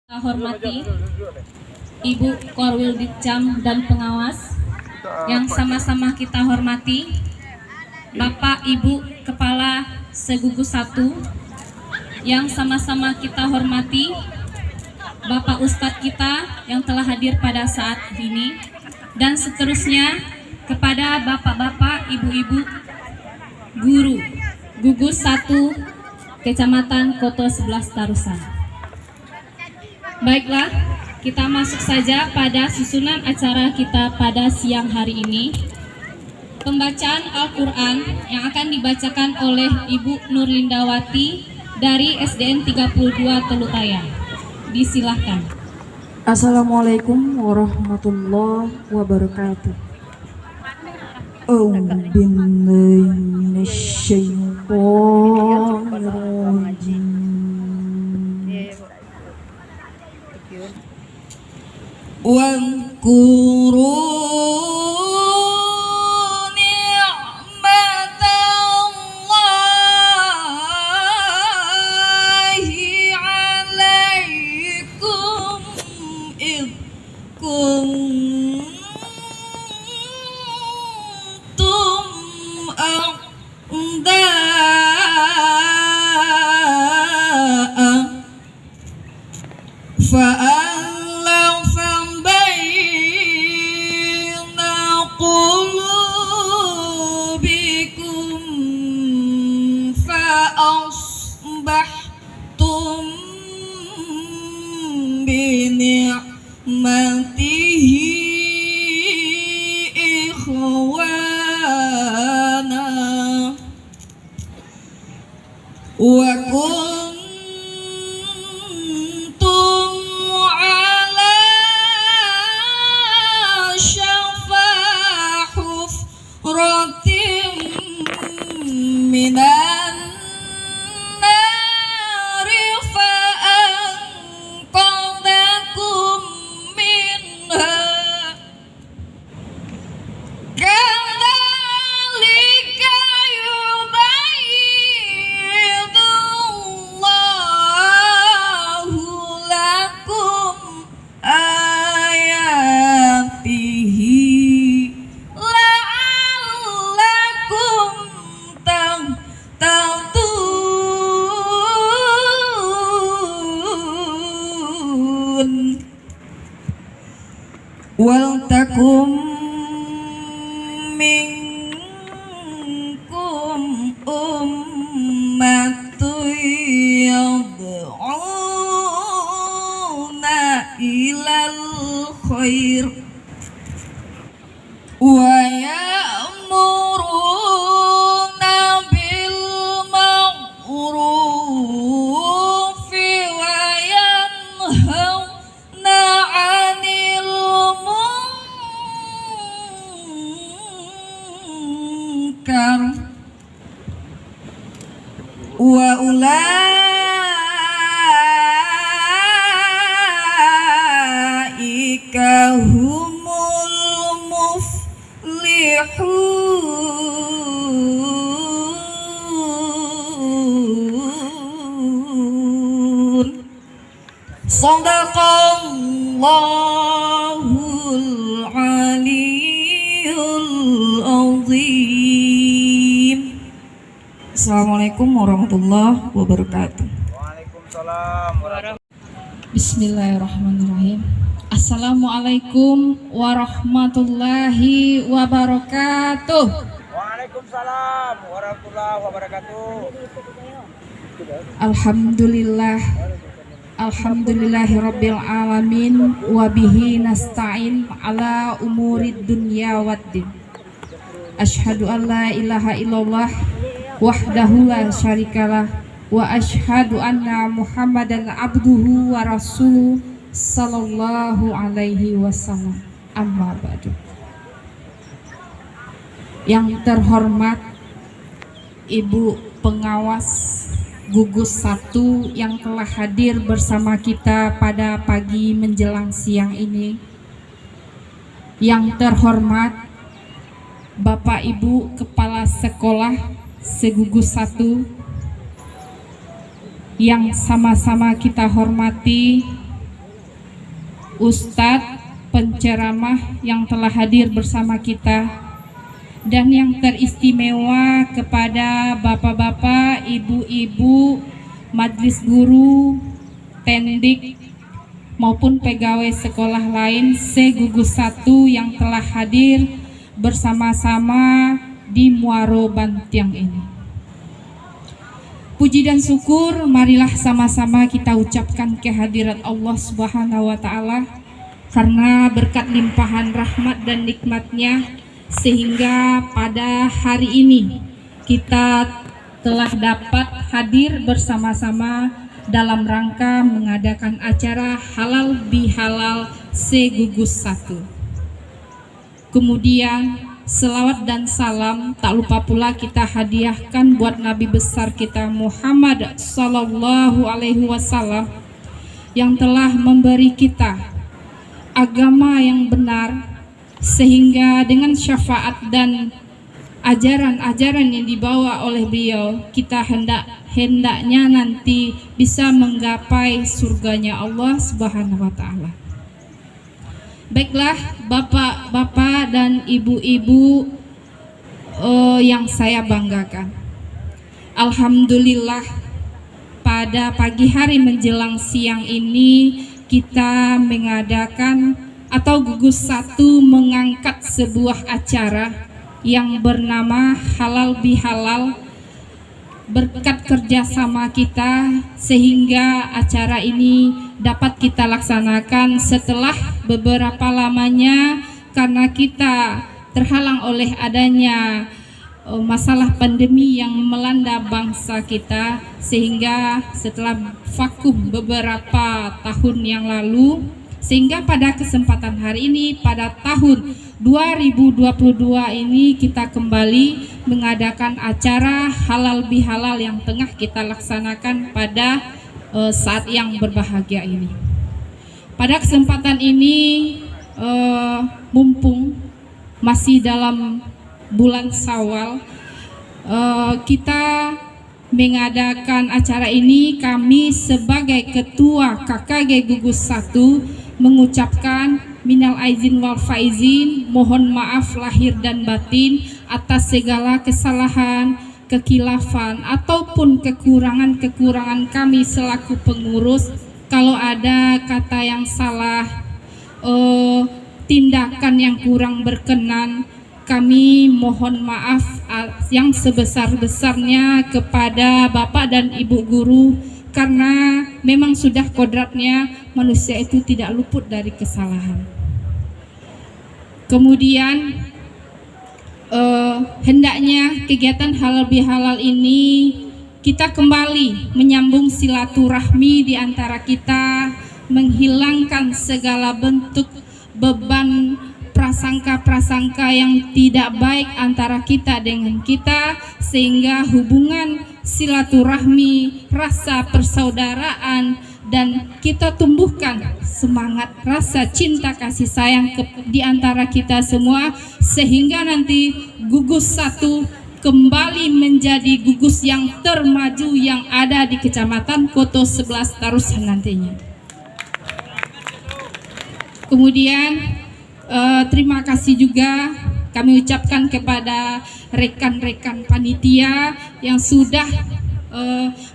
Kita hormati Ibu Korwil Ditcam dan pengawas yang sama-sama kita hormati Bapak Ibu Kepala Segugus 1 yang sama-sama kita hormati Bapak Ustadz kita yang telah hadir pada saat ini, dan seterusnya kepada bapak-bapak, ibu-ibu, guru Gugus 1 Kecamatan Koto 11 Tarusan. Baiklah, kita masuk saja pada susunan acara kita pada siang hari ini. Pembacaan Al-Quran yang akan dibacakan oleh Ibu Nurlindawati dari SDN 32 Telutaya. Disilahkan. Assalamualaikum warahmatullahi wabarakatuh. A'udzubillahi minasyaitonirrajim. Wadhkuru ni'matallahi 'alaikum id kuntum a'da'a fa'alafa baina qulubikum fa'asbahtum bini'matihi ikhwana wa kuntum ala syafa hufratin minan nari fa'anqadhakum minha kadzalika yubayyinullahu lakum ayatihi la'allakum tahtadun. Wal takum minkum ummatun yad'una ilal khair wa ya'muruna bil ma'rufi wa yanhauna 'anil munkar wa ulaika humul muflihun. Shadaqallahul aliyyul azim. Assalamualaikum warahmatullahi wabarakatuh. Waalaikumsalam warahmatullahi. Bismillahirrahmanirrahim. Assalamualaikum warahmatullahi wabarakatuh. Waalaikumsalam warahmatullahi wabarakatuh. Alhamdulillah. Alhamdulillahirabbil alamin wa bihi nasta'in ala umurid dunya waddin. Asyhadu an la ilaha illallah wahdahu la syarikalah wa asyhadu anna Muhammadan abduhu wa rasuluh sallallahu alaihi wasallam. Amma ba'du. Yang terhormat Ibu Pengawas Gugus 1 yang telah hadir bersama kita pada pagi menjelang siang ini. Yang terhormat Bapak Ibu Kepala Sekolah Segugus 1 yang sama-sama kita hormati ustadz, penceramah yang telah hadir bersama kita, dan yang teristimewa kepada bapak-bapak, ibu-ibu, majelis guru, tendik, maupun pegawai sekolah lain se-Gugus 1 yang telah hadir bersama-sama di Muaro Bantiang ini. Puji dan syukur marilah sama-sama kita ucapkan kehadirat Allah Subhanahu wa Ta'ala, karena berkat limpahan rahmat dan nikmatnya sehingga pada hari ini kita telah dapat hadir bersama-sama dalam rangka mengadakan acara halal bihalal se-Gugus 1. Kemudian selawat dan salam tak lupa pula kita hadiahkan buat Nabi besar kita Muhammad Sallallahu Alaihi Wasallam yang telah memberi kita agama yang benar, sehingga dengan syafaat dan ajaran-ajaran yang dibawa oleh beliau kita hendaknya nanti bisa menggapai surganya Allah Subhanahu wa Ta'ala. Baiklah bapak-bapak dan ibu-ibu yang saya banggakan, alhamdulillah pada pagi hari menjelang siang ini kita mengadakan atau Gugus 1 mengangkat sebuah acara yang bernama Halal Bihalal. Berkat kerjasama kita sehingga acara ini dapat kita laksanakan setelah beberapa lamanya, karena kita terhalang oleh adanya masalah pandemi yang melanda bangsa kita, sehingga setelah vakum beberapa tahun yang lalu, sehingga pada kesempatan hari ini pada tahun 2022 ini kita kembali mengadakan acara halal bihalal yang tengah kita laksanakan pada saat yang berbahagia ini. Pada kesempatan ini mumpung masih dalam bulan Syawal, kita mengadakan acara ini, kami sebagai Ketua KKG Gugus 1 mengucapkan minal aizin wal faizin, mohon maaf lahir dan batin atas segala kesalahan, kekilafan ataupun kekurangan-kekurangan kami selaku pengurus. Kalau ada kata yang salah, tindakan yang kurang berkenan, kami mohon maaf yang sebesar-besarnya kepada Bapak dan Ibu guru, karena memang sudah kodratnya manusia itu tidak luput dari kesalahan. Kemudian hendaknya kegiatan halal bihalal ini kita kembali menyambung silaturahmi di antara kita, menghilangkan segala bentuk beban prasangka-prasangka yang tidak baik antara kita dengan kita, sehingga hubungan silaturahmi, rasa persaudaraan, dan kita tumbuhkan semangat rasa cinta kasih sayang di antara kita semua, sehingga nanti Gugus 1 kembali menjadi gugus yang termaju yang ada di Kecamatan Koto 11 Tarusan nantinya. Kemudian terima kasih juga kami ucapkan kepada rekan-rekan panitia yang sudah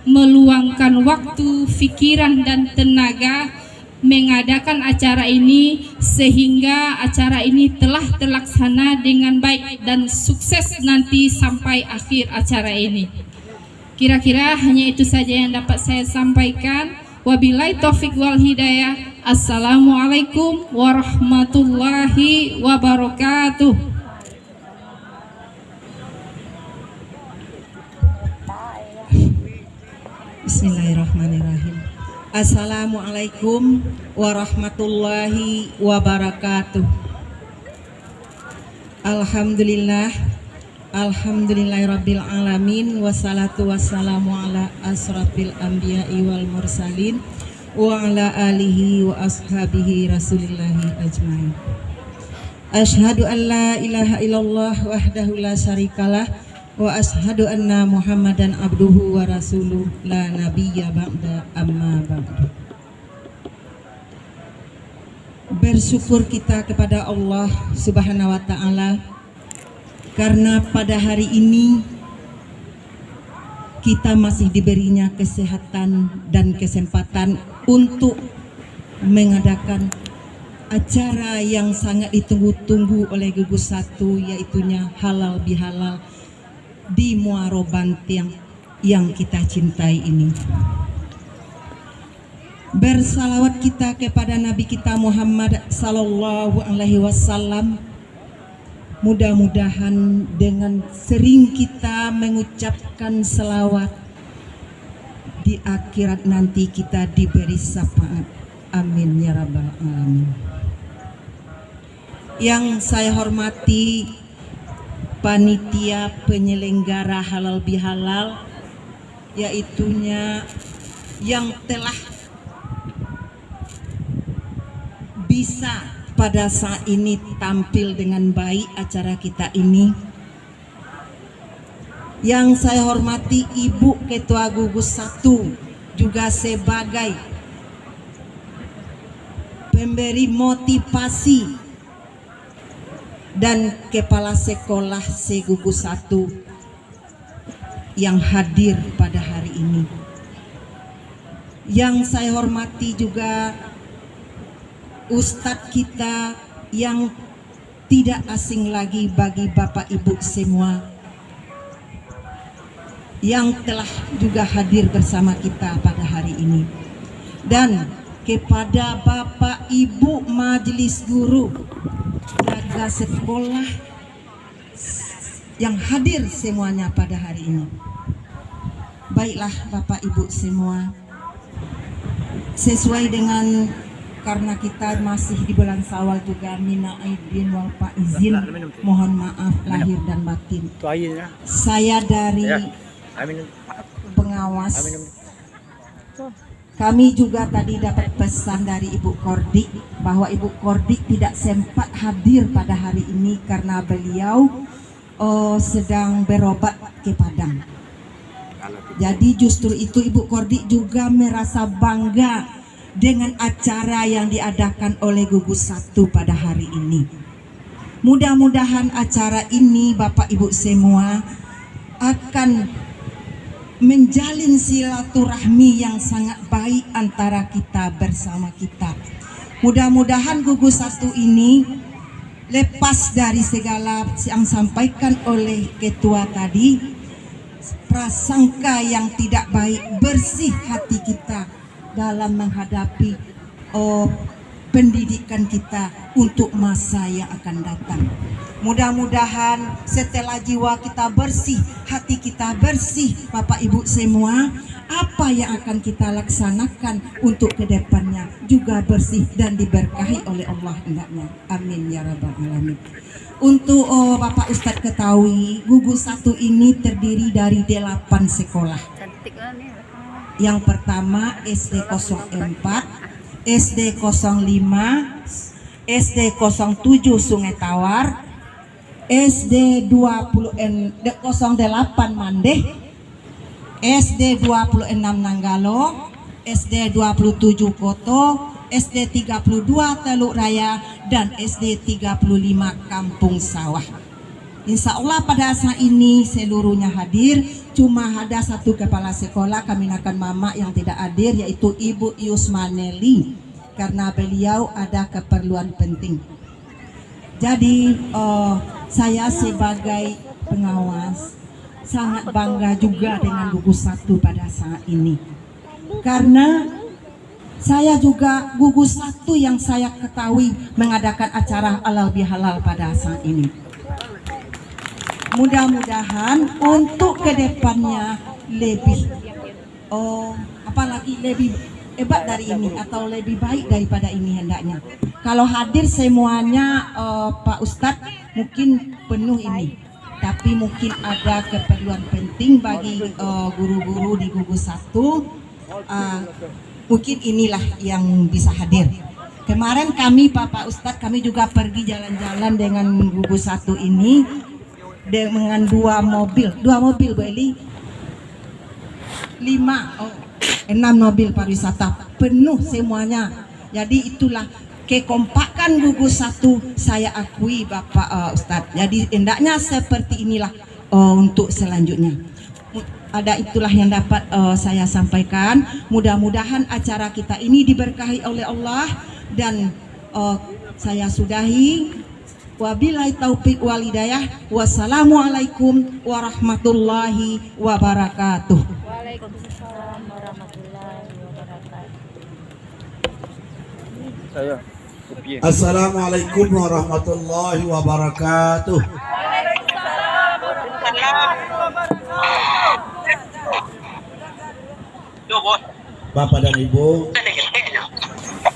meluangkan waktu, pikiran, dan tenaga mengadakan acara ini, sehingga acara ini telah terlaksana dengan baik dan sukses nanti sampai akhir acara ini. Kira-kira hanya itu saja yang dapat saya sampaikan. Wabillahi taufik wal hidayah. Assalamualaikum warahmatullahi wabarakatuh. Bismillahirrahmanirrahim. Assalamualaikum warahmatullahi wabarakatuh. Alhamdulillah, alhamdulillahirabbil alamin, wassalatu wassalamu ala asrafil anbiya'i wal mursalin wa ala alihi wa ashabihi rasulillahi ajmain. Asyhadu an la ilaha illallah wahdahu la syarikalah wa asyhadu anna Muhammadan abduhu wa rasuluh la nabiyya ba'da amma ba'du. Bersyukur kita kepada Allah Subhanahu wa taala karena pada hari ini kita masih diberinya kesehatan dan kesempatan untuk mengadakan acara yang sangat ditunggu-tunggu oleh Gugus 1, yaitunya halal bihalal di Muaro Bantiang yang kita cintai ini. Bersalawat kita kepada Nabi kita Muhammad sallallahu alaihi wasallam. Mudah-mudahan dengan sering kita mengucapkan selawat di akhirat nanti kita diberi syafaat. Amin ya rabbal alamin. Yang saya hormati panitia penyelenggara halal bihalal, yaitunya yang telah bisa pada saat ini tampil dengan baik acara kita ini. Yang saya hormati Ibu Ketua Gugus 1 juga sebagai pemberi motivasi dan kepala sekolah Gugus 1 yang hadir pada hari ini. Yang saya hormati juga Ustadz kita yang tidak asing lagi bagi Bapak Ibu semua yang telah juga hadir bersama kita pada hari ini, dan kepada Bapak Ibu Majelis Guru jaga sekolah yang hadir semuanya pada hari ini. Baiklah Bapak Ibu semua, sesuai dengan karena kita masih di bulan Syawal juga, mina aidin wal faizin, mohon maaf lahir dan batin. Saya dari pengawas, kami juga tadi dapat pesan dari Ibu Kordik bahwa Ibu Kordik tidak sempat hadir pada hari ini karena beliau sedang berobat ke Padang. Jadi justru itu Ibu Kordik juga merasa bangga dengan acara yang diadakan oleh Gugus 1 pada hari ini. Mudah-mudahan acara ini Bapak Ibu semua akan menjalin silaturahmi yang sangat baik antara kita bersama kita. Mudah-mudahan Gugus 1 ini lepas dari segala yang disampaikan oleh ketua tadi, prasangka yang tidak baik, bersih hati kita dalam menghadapi pendidikan kita untuk masa yang akan datang. Mudah-mudahan setelah jiwa kita bersih, hati kita bersih, Bapak Ibu semua, apa yang akan kita laksanakan untuk kedepannya juga bersih dan diberkahi oleh Allah hendaknya. Amin ya rabbal alamin. Untuk Bapak Ustadz ketahui, Gugus 1 ini terdiri dari 8 sekolah. Yang pertama SD 04, SD 05, SD 07 Sungai Tawar, SD 08 Mandeh, SD 26 Nanggalo, SD 27 Koto, SD 32 Teluk Raya, dan SD 35 Kampung Sawah. Insya Allah pada saat ini seluruhnya hadir. Cuma ada satu kepala sekolah Kaminakan Mama yang tidak hadir, yaitu Ibu Yusmaneli, karena beliau ada keperluan penting. Jadi saya sebagai pengawas sangat bangga juga dengan Gugus 1 pada saat ini, karena saya juga Gugus 1 yang saya ketahui mengadakan acara halal bihalal pada saat ini. Mudah-mudahan untuk kedepannya lebih apalagi lebih hebat dari ini atau lebih baik daripada ini hendaknya. Kalau hadir semuanya Pak Ustadz mungkin penuh ini, tapi mungkin ada keperluan penting bagi guru-guru di Gugus 1, mungkin inilah yang bisa hadir. Kemarin kami Pak Ustadz kami juga pergi jalan-jalan dengan Gugus 1 ini dengan 2 mobil Bu Eli, 6 mobil pariwisata penuh semuanya. Jadi itulah kekompakan gugus satu saya akui Bapak Ustadz. Jadi hendaknya seperti inilah untuk selanjutnya. Ada itulah yang dapat saya sampaikan. Mudah-mudahan acara kita ini diberkahi oleh Allah dan saya sudahi. Wabillahi taufik wal hidayah. Wassalamualaikum warahmatullahi wabarakatuh. Waalaikumsalam warahmatullahi wabarakatuh. Saya. Assalamualaikum warahmatullahi wabarakatuh. Bapak dan Ibu,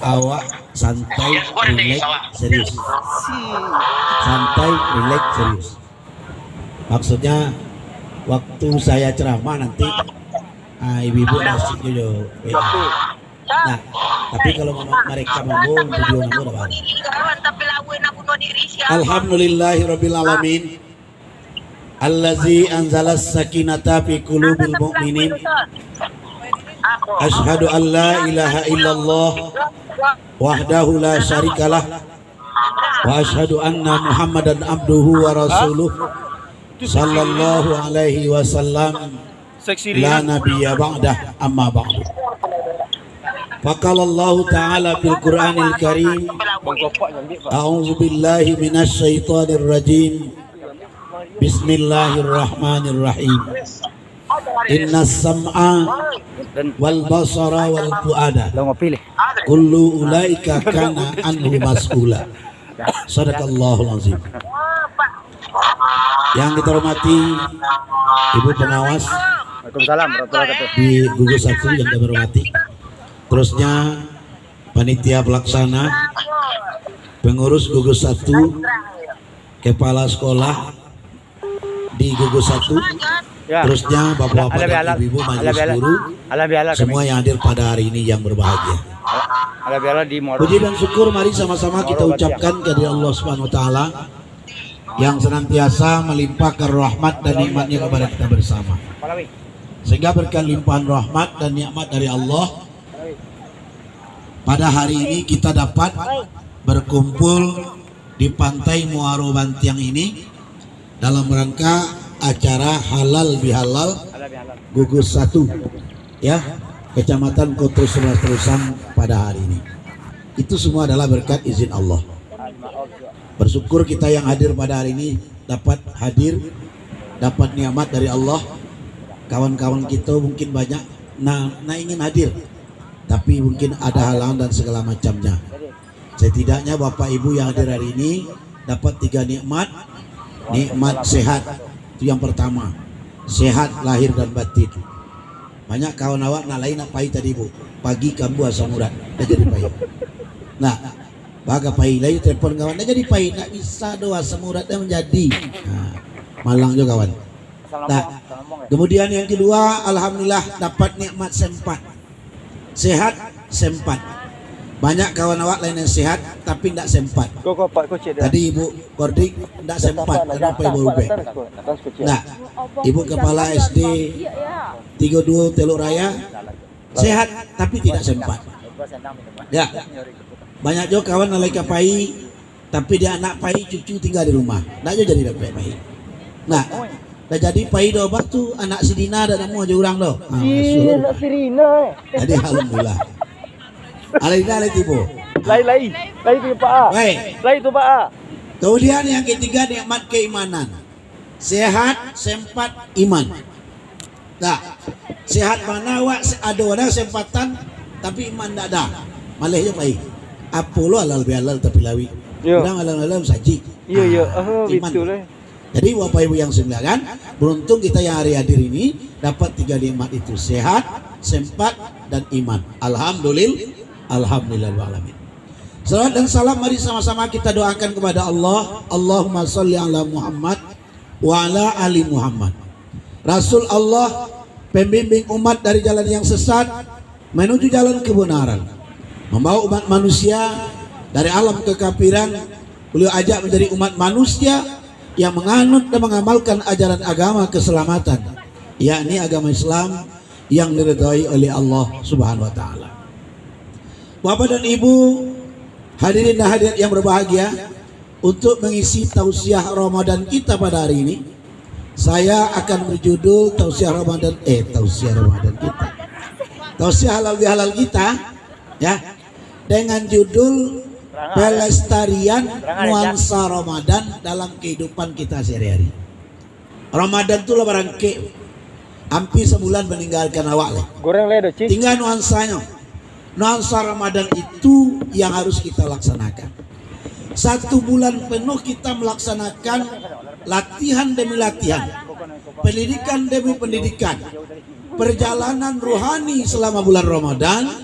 awak santai, relax, serius. Santai, relax, serius. Maksudnya waktu saya ceramah nanti ibu-ibu masih dulu. Nah, tapi kalau mereka mau video namun apa? Alhamdulillahirabbil alamin. Allazi anzalas sakinata fi qulubil mu'minin. Asyhadu an la ilaha illallah wahdahu la syarikalah wa asyhadu anna Muhammadan abduhu wa rasuluh sallallahu alaihi wasallam la nabiyya ba'dah amma ba'du. Faqalallahu ta'ala fil Qur'anil Karim a'udzu billahi minasy syaithanir rajim. Bismillahirrahmanirrahim. Innas sam'a wal basara wal fuada kullu ulaika kana anhu mas'ula. Sadaqallahul azim. Yang kita hormati Ibu pengawas di gugus 1 yang kami hormati, terusnya panitia pelaksana, pengurus gugus 1, kepala sekolah di gugus 1, terusnya bapak-bapak dan ibu-ibu majelis guru, semua yang hadir pada hari ini yang berbahagia. Puji dan syukur mari sama-sama kita ucapkan kepada Allah Subhanahu wa taala yang senantiasa melimpahkan rahmat dan nikmatnya kepada kita bersama. Sehingga berkat limpahan rahmat dan nikmat dari Allah, pada hari ini kita dapat berkumpul di Pantai Muaro Bantiang ini dalam rangka acara halal bihalal gugus 1 ya, Kecamatan Kota Terusan pada hari ini. Itu semua adalah berkat izin Allah. Bersyukur kita yang hadir pada hari ini dapat hadir, dapat nikmat dari Allah. Kawan-kawan kita mungkin banyak ingin hadir, tapi mungkin ada halangan dan segala macamnya. Setidaknya Bapak Ibu yang hadir hari ini dapat 3 nikmat. Nikmat sehat, itu yang pertama, sehat lahir dan batin. Banyak kawan awak nak lain nak pahit tadi Bu, pagi kambu asam urat dah jadi pahit. Nah, baga pahit lagi telepon kawan dah jadi pahit, nak bisa doa asam urat dah menjadi. Nah, malang juga kawan. Nah, kemudian yang kedua, alhamdulillah dapat nikmat sempat, sehat sempat. Banyak kawan awak lain yang sehat tapi tidak sempat. Tadi Ibu Kordik tidak sempat kenapa Ibu Rube. Nah, Ibu Kepala SD 32 Teluk Raya sehat tapi tidak sempat. Ya, banyak juga kawan nalika pai tapi dia anak pai cucu tinggal di rumah. Tidak jadi dapat pai. Nah, dah jadi pai do batu anak Sidina dan namu aja orang do. Anak Sirina. Jadi alhamdulillah. Alai tipu. Lai tu Pak. Lai tu Pak. Kemudian yang ketiga nikmat keimanan. Sehat, sempat, iman. Nah, sehat mana awak ada sempatan tapi iman tak ada. Malahnya baik. Apa lo halal bihalal tapi lawi. Orang halal saji. Ya. Betul lah. Jadi Bapak Ibu yang sembilan, beruntung kita yang hari hadir ini dapat 3 nikmat itu, sehat, sempat, dan iman. Alhamdulillahirrahmanirrahim. Salawat dan salam mari sama-sama kita doakan kepada Allah. Allahumma sholli ala Muhammad wa ala ali Muhammad. Rasul Allah, pembimbing umat dari jalan yang sesat menuju jalan kebenaran, membawa umat manusia dari alam kekafiran. Beliau ajak menjadi umat manusia yang menganut dan mengamalkan ajaran agama keselamatan, yakni agama Islam yang diridhai oleh Allah Subhanahu wa taala. Bapak dan Ibu Hadirin dan hadirat yang berbahagia, untuk mengisi tausiah Ramadan kita pada hari ini, saya akan berjudul tausiah Ramadan kita. Tausiah halal bihalal kita ya, dengan judul pelestarian nuansa Ramadan dalam kehidupan kita sehari-hari. Ramadan itu lah barangke hampir sebulan meninggalkan awak lah. Goreng ledo, Cik. Tinggal nuansanya. Nuansa Ramadan itu yang harus kita laksanakan. 1 bulan penuh kita melaksanakan latihan demi latihan, pendidikan demi pendidikan, perjalanan rohani selama bulan Ramadan.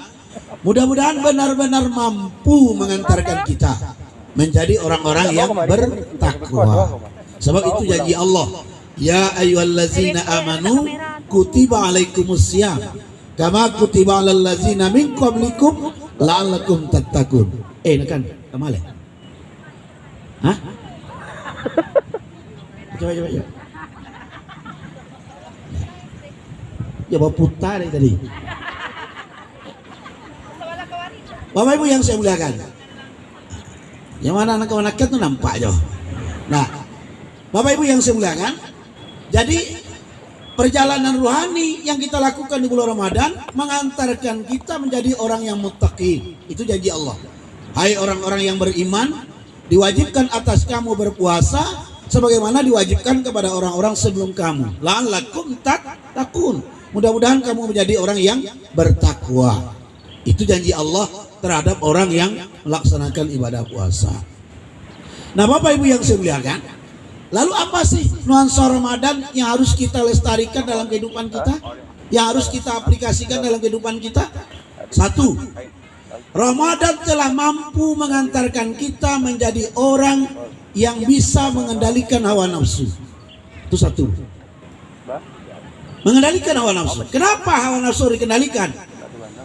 Mudah-mudahan benar-benar mampu mengantarkan kita menjadi orang-orang yang bertakwa. Sebab itu janji Allah, ya ayyuhallazina amanu kutiba alaikumusiyam kama kutiba alal ladzina min qablikum la'allakum tattaqun. Kan kemana? Hah? Coba. Ya bawa putar tadi. Bapak Ibu yang saya muliakan, yang mana anak-anak itu nampak jo. Nah, Bapak Ibu yang saya muliakan, jadi perjalanan rohani yang kita lakukan di bulan Ramadan mengantarkan kita menjadi orang yang muttaqin. Itu janji Allah. Hai orang-orang yang beriman, diwajibkan atas kamu berpuasa sebagaimana diwajibkan kepada orang-orang sebelum kamu. La'allakum tattaqun. Mudah-mudahan kamu menjadi orang yang bertakwa. Itu janji Allah terhadap orang yang melaksanakan ibadah puasa. Nah, Bapak Ibu yang saya muliakan, lalu apa sih nuansa Ramadan yang harus kita lestarikan dalam kehidupan kita? Yang harus kita aplikasikan dalam kehidupan kita? 1. Ramadan telah mampu mengantarkan kita menjadi orang yang bisa mengendalikan hawa nafsu. Itu 1. Mengendalikan hawa nafsu. Kenapa hawa nafsu dikendalikan?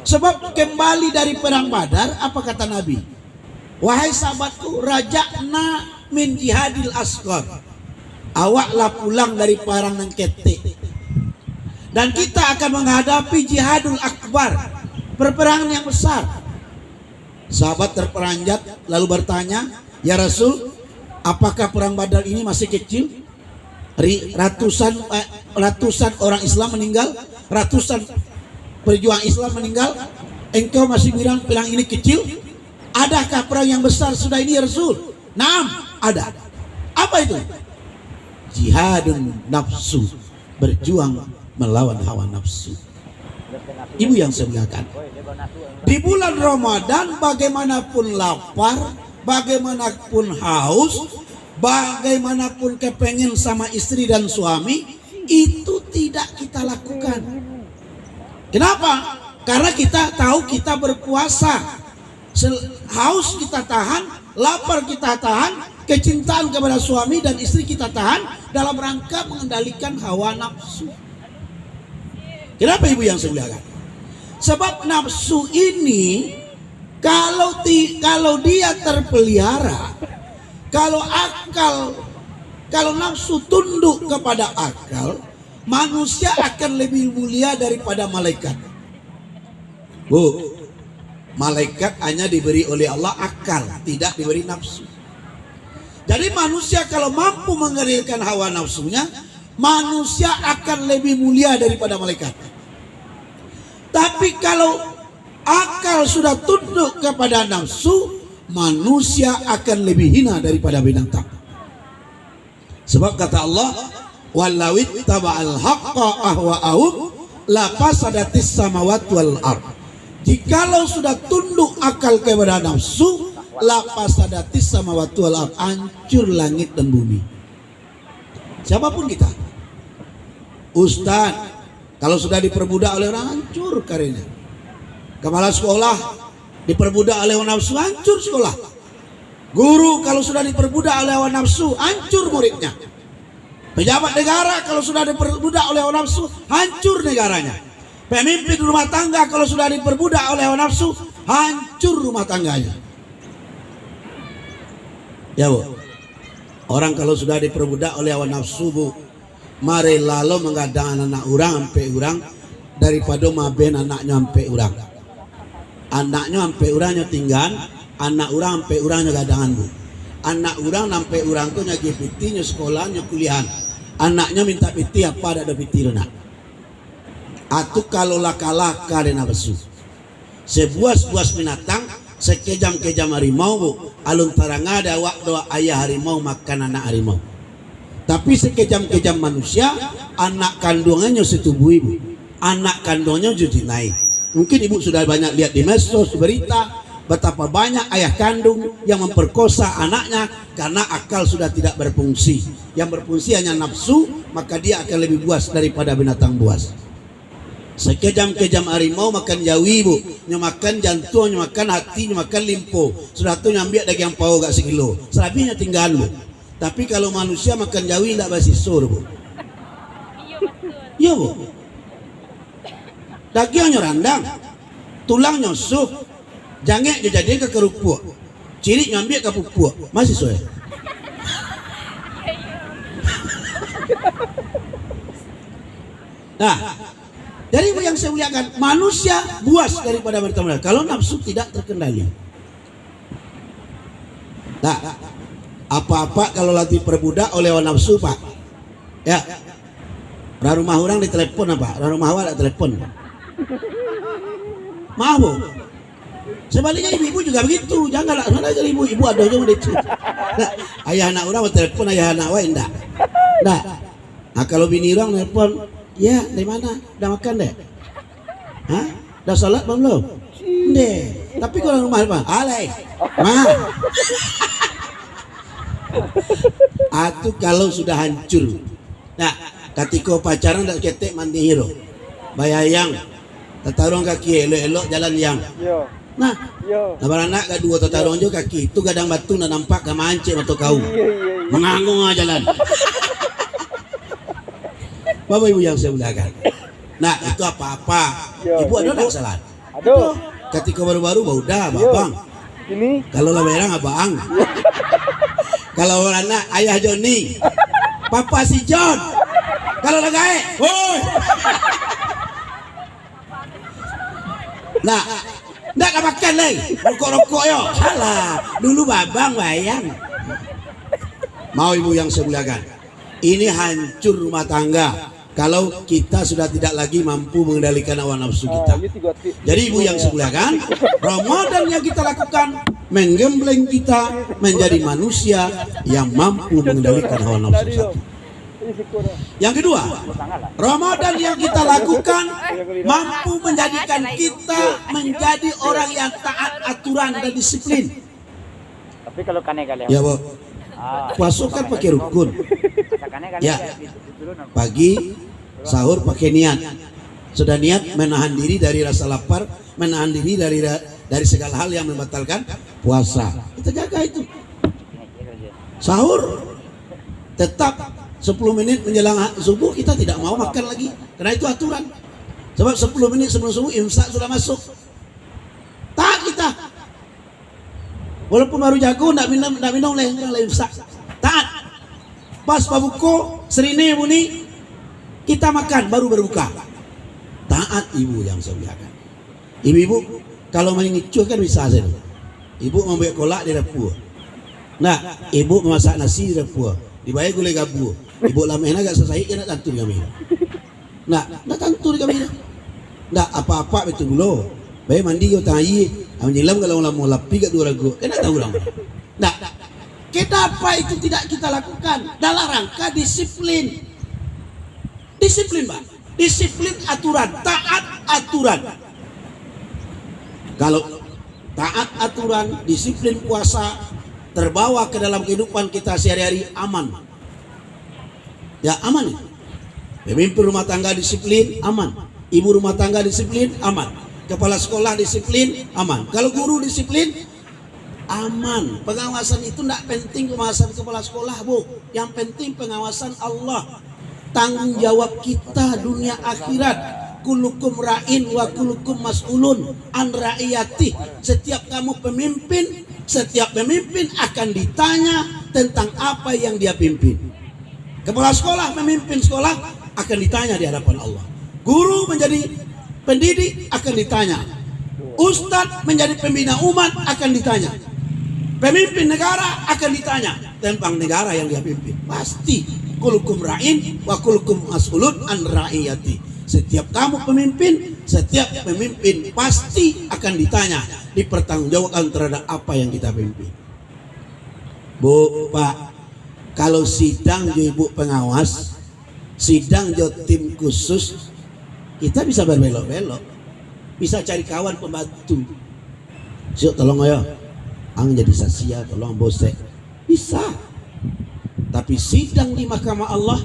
Sebab kembali dari perang Badar, apa kata Nabi? Wahai sahabatku, raja'na min jihadil asghar. Awaklah pulang dari perang nang kete. Dan kita akan menghadapi jihadul akbar, perperangan yang besar. Sahabat terperanjat lalu bertanya, ya Rasul, apakah perang Badar ini masih kecil? Ratusan orang Islam meninggal, ratusan pejuang Islam meninggal. Engkau masih bilang perang ini kecil? Adakah perang yang besar sudah ini ya Rasul? Naam, ada. Apa itu? Jihadun nafsu, berjuang melawan hawa nafsu. Ibu yang saya muliakan, di bulan Ramadan bagaimanapun lapar, bagaimanapun haus, bagaimanapun kepengen sama istri dan suami, itu tidak kita lakukan. Kenapa? Karena kita tahu kita berpuasa. Haus kita tahan, lapar kita tahan, kecintaan kepada suami dan istri kita tahan dalam rangka mengendalikan hawa nafsu. Kenapa Ibu yang saya muliakan? Sebab nafsu ini kalau dia terpelihara, kalau nafsu tunduk kepada akal, manusia akan lebih mulia daripada malaikat. Bu, malaikat hanya diberi oleh Allah akal, tidak diberi nafsu. Jadi manusia kalau mampu mengendalikan hawa nafsunya, manusia akan lebih mulia daripada malaikat. Tapi kalau akal sudah tunduk kepada nafsu, manusia akan lebih hina daripada binatang. Sebab kata Allah, "Wallawit taba'al haqqa ahwa'ahum la fasadatis samawati wal ard." Jikalau sudah tunduk akal kepada nafsu, la fasadatis samawati wal ard, hancur langit dan bumi. Siapapun kita, ustaz, kalau sudah diperbudak oleh orang, hancur karirnya. Kepala sekolah diperbudak oleh hawa nafsu, hancur sekolah. Guru kalau sudah diperbudak oleh hawa nafsu, hancur muridnya. Pejabat negara kalau sudah diperbudak oleh hawa nafsu, hancur negaranya. Pemimpin rumah tangga kalau sudah diperbudak oleh hawa nafsu, hancur rumah tangganya. Ya Bu, orang kalau sudah diperbudak oleh hawa nafsu, Bu, mari lalu menggadang anak orang sampai orang daripada maben anaknya sampai orang. Anaknya sampai orangnya tinggal, anak orang sampai orangnya gadangan bu. Anak orang sampai orang tuh nyagi pitinya sekolahnya kuliahan. Anaknya minta piti apa ada piti nak. Atu kalau laka-laka dan nafsu. Sebuas-buas binatang, sekejam-kejam harimau bu. Alun tarang ada waktu ayah harimau makan anak harimau. Tapi sekejam-kejam manusia, anak kandungannya setubuh ibu. Anak kandungnya jadi naik. Mungkin ibu sudah banyak lihat di medsos berita betapa banyak ayah kandung yang memperkosa anaknya karena akal sudah tidak berfungsi. Yang berfungsi hanya nafsu, maka dia akan lebih buas daripada binatang buas. Sekejam-kejam harimau makan jawi bu, makan jantung, makan hati, makan limpo. Sudah tu nyambiak daging pau gak sekilo. Selebihnya tinggal bu. Tapi kalau manusia makan jawi tidak basi sur bu. Iya bu. Dagingnya randang, tulangnya sup, jangek jadi ke kerupuk, cirik nyambil ke pupuk, masih soal. Nah, jadi yang saya muliakan, manusia buas daripada bertemu. Kalau nafsu tidak terkendali. Nah, apa-apa kalau latih perbudak oleh nafsu pak, ya. Rumah orang ditelepon apa? Rumah awak ada telepon. Maaf bu. Sebaliknya ibu-ibu juga begitu. Janganlah mana jadi ibu ada aja itu. Nah, ayah anak orang telepon ayah anak awak enggak. Nah, kalau bini orang telepon, ya dari mana? Udah makan deh? Hah? Udah sholat belum? Deh. Tapi kalau rumah apa? Alay. Mah. Atuh kalau sudah hancur. Nah, ketika pacaran tak ketek mandi hero. Bayayang. Tatarung kaki elok-elok jalan yang. Nah, anak gak dua tatarung juga kaki itu gadang batu nak nampak gak mancing atau kau. Menganggung aja jalan. Bapak ibu yang saya muliakan. Nah, itu apa-apa. Ibu ada tak salah? Ada. Ketika baru-baru bau dah, babang. Ini. Kalau lawerang abang. Kalau anak ayah Joni. Papa si John. Kalau lagae, woi. Nah, ndak makan lagi, rokok-rokok yo. Salah, dulu babang bayang. Mau ibu yang saya muliakan, ini hancur rumah tangga kalau kita sudah tidak lagi mampu mengendalikan hawa nafsu kita. Jadi ibu yang saya muliakan, Ramadan yang kita lakukan menggembleng kita menjadi manusia yang mampu mengendalikan hawa nafsu kita. Yang kedua, Ramadan yang kita lakukan mampu menjadikan kita menjadi orang yang taat aturan dan disiplin. Tapi kalau kane-kane. Ya, Bu. Puasa kan pakai rukun. Ya. Pagi sahur pakai niat. Sudah niat menahan diri dari rasa lapar, menahan diri dari segala hal yang membatalkan puasa. Kita jaga itu. Sahur tetap 10 menit menjelang subuh kita tidak mau makan lagi karena itu aturan. Sebab 10 menit sebelum subuh imsak sudah masuk. Tak kita. Walaupun baru jago nak minum leh imsak. Taat. Pas pabuko serine bunyi kita makan baru berbuka. Taat ibu yang saya muliakan. Ibu-ibu kalau main ngicuh kan bisa saja. Ibu membuat kolak di dapur. Nah, ibu memasak nasi di dapur. Dibayar gulai gabu. Ibu lamehna agak selesai ya nak tantu kami. Nah, nak tantu di kami. Nah, apa-apa betul dulu. Baik mandi yo tangi, menyelam kalau mau lapi kat dua lagu. Kena tahu orang. Nah, kenapa itu tidak kita lakukan dalam rangka disiplin. Disiplin, Pak. Disiplin aturan, taat aturan. Kalau taat aturan, disiplin puasa terbawa ke dalam kehidupan kita sehari-hari aman. Ya aman. Pemimpin rumah tangga disiplin aman. Ibu rumah tangga disiplin aman. Kepala sekolah disiplin aman. Kalau guru disiplin aman. Pengawasan itu tidak penting pengawasan kepala sekolah, Bu. Yang penting pengawasan Allah. Tanggung jawab kita dunia akhirat. Kulukum ra'in wa kulukum mas'ulun an ra'iyati. Setiap kamu pemimpin, setiap pemimpin akan ditanya tentang apa yang dia pimpin. Kepala sekolah memimpin sekolah akan ditanya di hadapan Allah. Guru menjadi pendidik akan ditanya. Ustadz menjadi pembina umat akan ditanya. Pemimpin negara akan ditanya tentang negara yang dia pimpin. Pasti. Kulukum ra'in wa kulukum mas'ulun an ra'iyati. Setiap kamu pemimpin, setiap pemimpin pasti akan ditanya, dipertanggungjawabkan terhadap apa yang kita pimpin. Bu, Pak, kalau sidang jo ibu pengawas, sidang jo tim khusus, kita bisa berbelok-belok, bisa cari kawan pembantu. Syuk, tolong ayo, ang jadi saksi, tolong bosek, bisa. Tapi sidang di mahkamah Allah,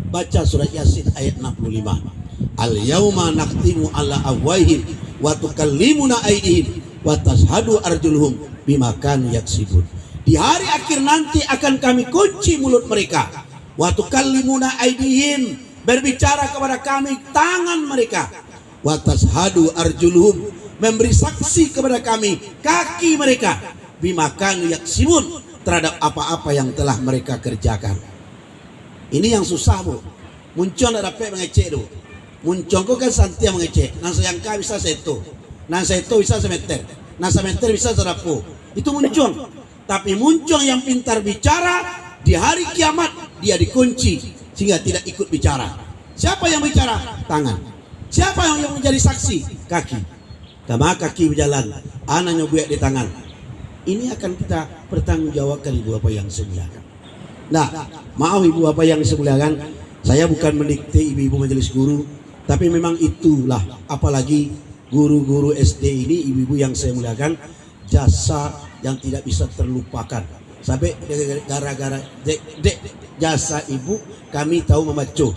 baca surat Yasin ayat 65. Al-yauma naqtimu ala afwahihim wa tukallimuna aydihim wa tashhadu arjuluhum bima kanu yaksibun. Di hari akhir nanti akan kami kunci mulut mereka. Wa tukallimuna aydihim, berbicara kepada kami tangan mereka. Wa tashhadu arjuluhum, memberi saksi kepada kami kaki mereka. Bima kanu yaksibun, terhadap apa-apa yang telah mereka kerjakan. Ini yang susah, Bu. Muncul ada dapat mengecek tu. Muncul kau kan santia mengecek. Nang sayangka bisa seto. Nang seto bisa semeter. Nang semeter bisa serapu. Itu muncul. Tapi muncul yang pintar bicara, di hari kiamat dia dikunci sehingga tidak ikut bicara. Siapa yang bicara? Tangan. Siapa yang menjadi saksi? Kaki. Karena kaki berjalan, anak nyobuek di tangan. Ini akan kita pertanggungjawabkan ibu bapak yang semuliakan. Nah, maaf ibu bapak yang semuliakan, saya bukan mendikte ibu-ibu majelis guru, tapi memang itulah, apalagi guru-guru SD ini, ibu-ibu yang saya muliakan, jasa yang tidak bisa terlupakan. Sampai gara-gara dek jasa ibu kami tahu membaca.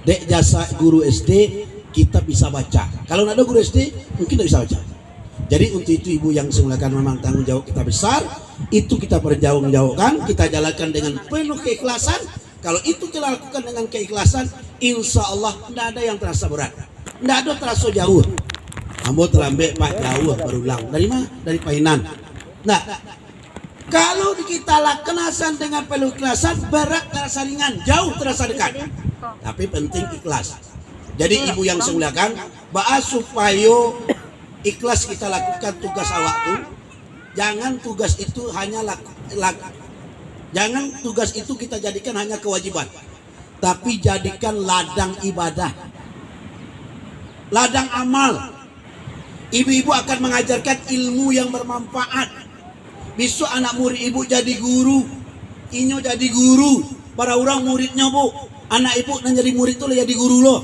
Dek jasa guru SD kita bisa baca. Kalau tidak ada guru SD mungkin tidak bisa baca. Jadi untuk itu ibu yang semuliakan, memang tanggung jawab kita besar. Itu kita pertanggungjawabkan, kita jalankan dengan penuh keikhlasan. Kalau itu kita lakukan dengan keikhlasan, insya Allah tidak ada yang terasa berat, tidak ada terasa jauh. Ambo terlambat Pak jauh berulang. Dari mana? Dari Painan. Nah, kalau kita laksanakan dengan penuh keikhlasan, berat terasa ringan, jauh terasa dekat. Tapi penting ikhlas. Jadi ibu yang semuliakan, bahas supaya ikhlas kita lakukan tugas awak tu. Jangan tugas itu hanya jangan tugas itu kita jadikan hanya kewajiban, tapi jadikan ladang ibadah, ladang amal. Ibu-ibu akan mengajarkan ilmu yang bermanfaat. Besok anak murid ibu jadi guru, inyo jadi guru, para orang muridnya bu. Anak ibu yang jadi murid itu lah jadi guru loh.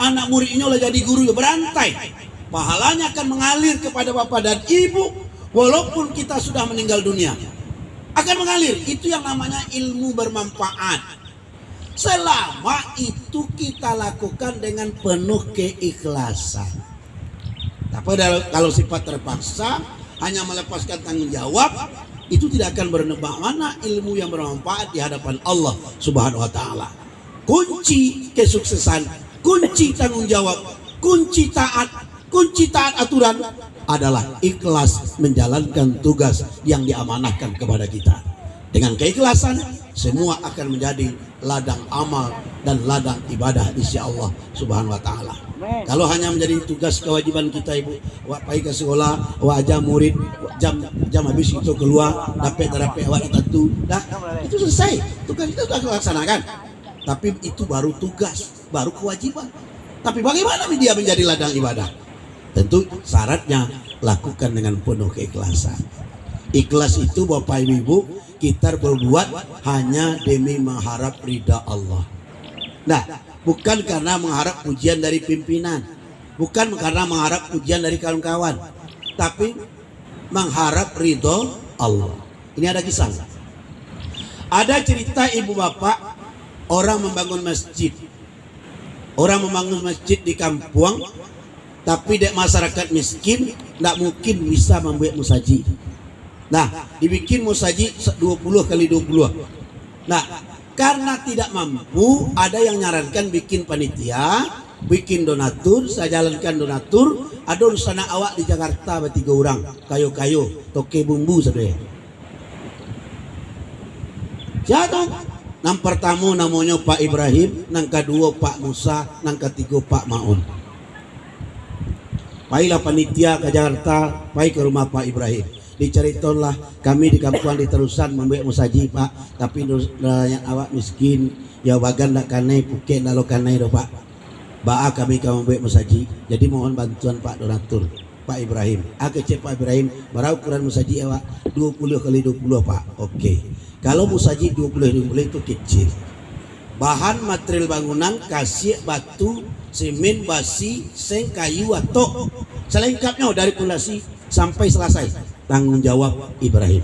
Anak murid inyo lah jadi guru, berantai. Pahalanya akan mengalir kepada bapak dan ibu walaupun kita sudah meninggal dunia. Akan mengalir. Itu yang namanya ilmu bermanfaat. Selama itu kita lakukan dengan penuh keikhlasan. Tapi kalau sifat terpaksa, hanya melepaskan tanggung jawab, itu tidak akan bermakna ilmu yang bermanfaat di hadapan Allah Subhanahu wa taala. Kunci kesuksesan, kunci tanggung jawab, kunci taat aturan adalah ikhlas menjalankan tugas yang diamanahkan kepada kita. Dengan keikhlasan, semua akan menjadi ladang amal dan ladang ibadah insyaallah Subhanahu wa taala. Kalau hanya menjadi tugas kewajiban kita ibu, wak pai ke sekolah, wak aja murid, jam habis itu keluar, dapat wak kita tu, dah itu selesai. Tugas itu sudah dilaksanakan. Tapi itu baru tugas, baru kewajiban. Tapi bagaimana dia menjadi ladang ibadah? Tentu syaratnya lakukan dengan penuh keikhlasan. Ikhlas itu Bapak Ibu, kita berbuat hanya demi mengharap ridha Allah. Nah, bukan karena mengharap pujian dari pimpinan, bukan karena mengharap pujian dari kawan-kawan, tapi mengharap ridha Allah. Ini ada kisah. Ada cerita ibu bapak, orang membangun masjid. Orang membangun masjid di kampung, tapi dek masyarakat miskin tidak mungkin bisa membuat musaji. Nah, dibikin musaji 20 kali 20. Nah, karena tidak mampu, ada yang nyarankan bikin panitia, bikin donatur, saya jalankan donatur. Ada urusan awak di Jakarta bertiga orang, kayu-kayu, toke bumbu saudara. Siapa? Nang pertama namanya Pak Ibrahim, nang kedua Pak Musa, nang ketiga Pak Maun. Pailah panitia ke Jakarta, pai ke rumah Pak Ibrahim. Diceritonlah kami di kampungan di Terusan membuat musaji Pak, tapi yang awak miskin ya bagan nak kanai puket nak lo kanai do Pak. Ba'a kami kamu membuat musaji. Jadi mohon bantuan Pak donatur Pak Ibrahim. Aku cek Pak Ibrahim, berapa ukuran musaji awak? 20 kali 20 Pak. Oke. Kalau musaji 20 itu kecil. Bahan material bangunan kasih batu, semen, basi, seng, kayu atau selengkapnya dari pondasi sampai selesai. Tanggung jawab Ibrahim.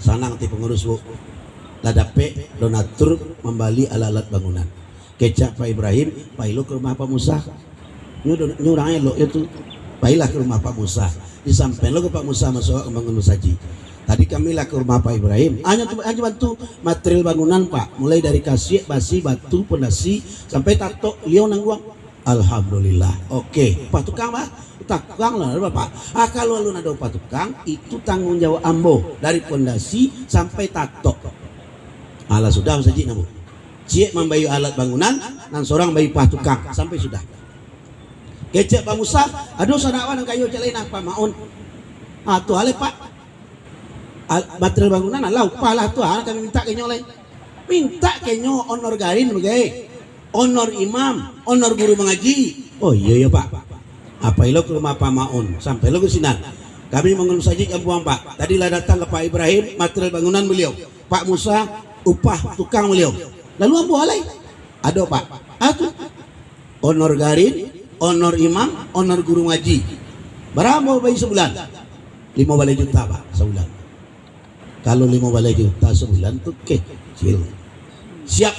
Sanang ti pengurus Bu. Ladape donatur membali alat-alat bangunan. Kecap Pak Ibrahim, pailu ke rumah Pak Musa. Nyurangnya lo itu. Pailah ke rumah Pak Musa. Disampaikan lo ke Pak Musa masuk membangun musaji. Tadi kami lah ke rumah Pak Ibrahim. Hanya bantu material bangunan Pak. Mulai dari kasih, basi, batu, pondasi sampai tato liau nangguang. Alhamdulillah. Oke, Pak tukang Pak. Tukang lah Bapak. Kalau lu ada Pak tukang, itu tanggung jawab ambo dari pondasi sampai tato. Alah sudah musaji namu. Cik membayu alat bangunan dan seorang bayu Pak tukang sampai sudah. Kecek Pak Musa, aduh sadawan kayu celain apa maun. Tuh ale Pak. Material bangunan lah upah lah tuh kami minta kenyo lain. Minta kenyo honor garin bagai. Honor imam, honor guru mengaji. Oh iya Pak. Apa ilo ke rumah Pak Maun sampai lo ke sinan. Kami mengun saji kampung Pak. Tadilah datang ke Pak Ibrahim material bangunan beliau. Pak Musa upah tukang beliau. Lalu ambo alai. Ada Pak. Honor garin, honor imam, honor guru ngaji. Berapa bayi sebulan? 5 balai juta Pak sebulan. Kalau 5 balai juta sebulan tuh kecil. Siap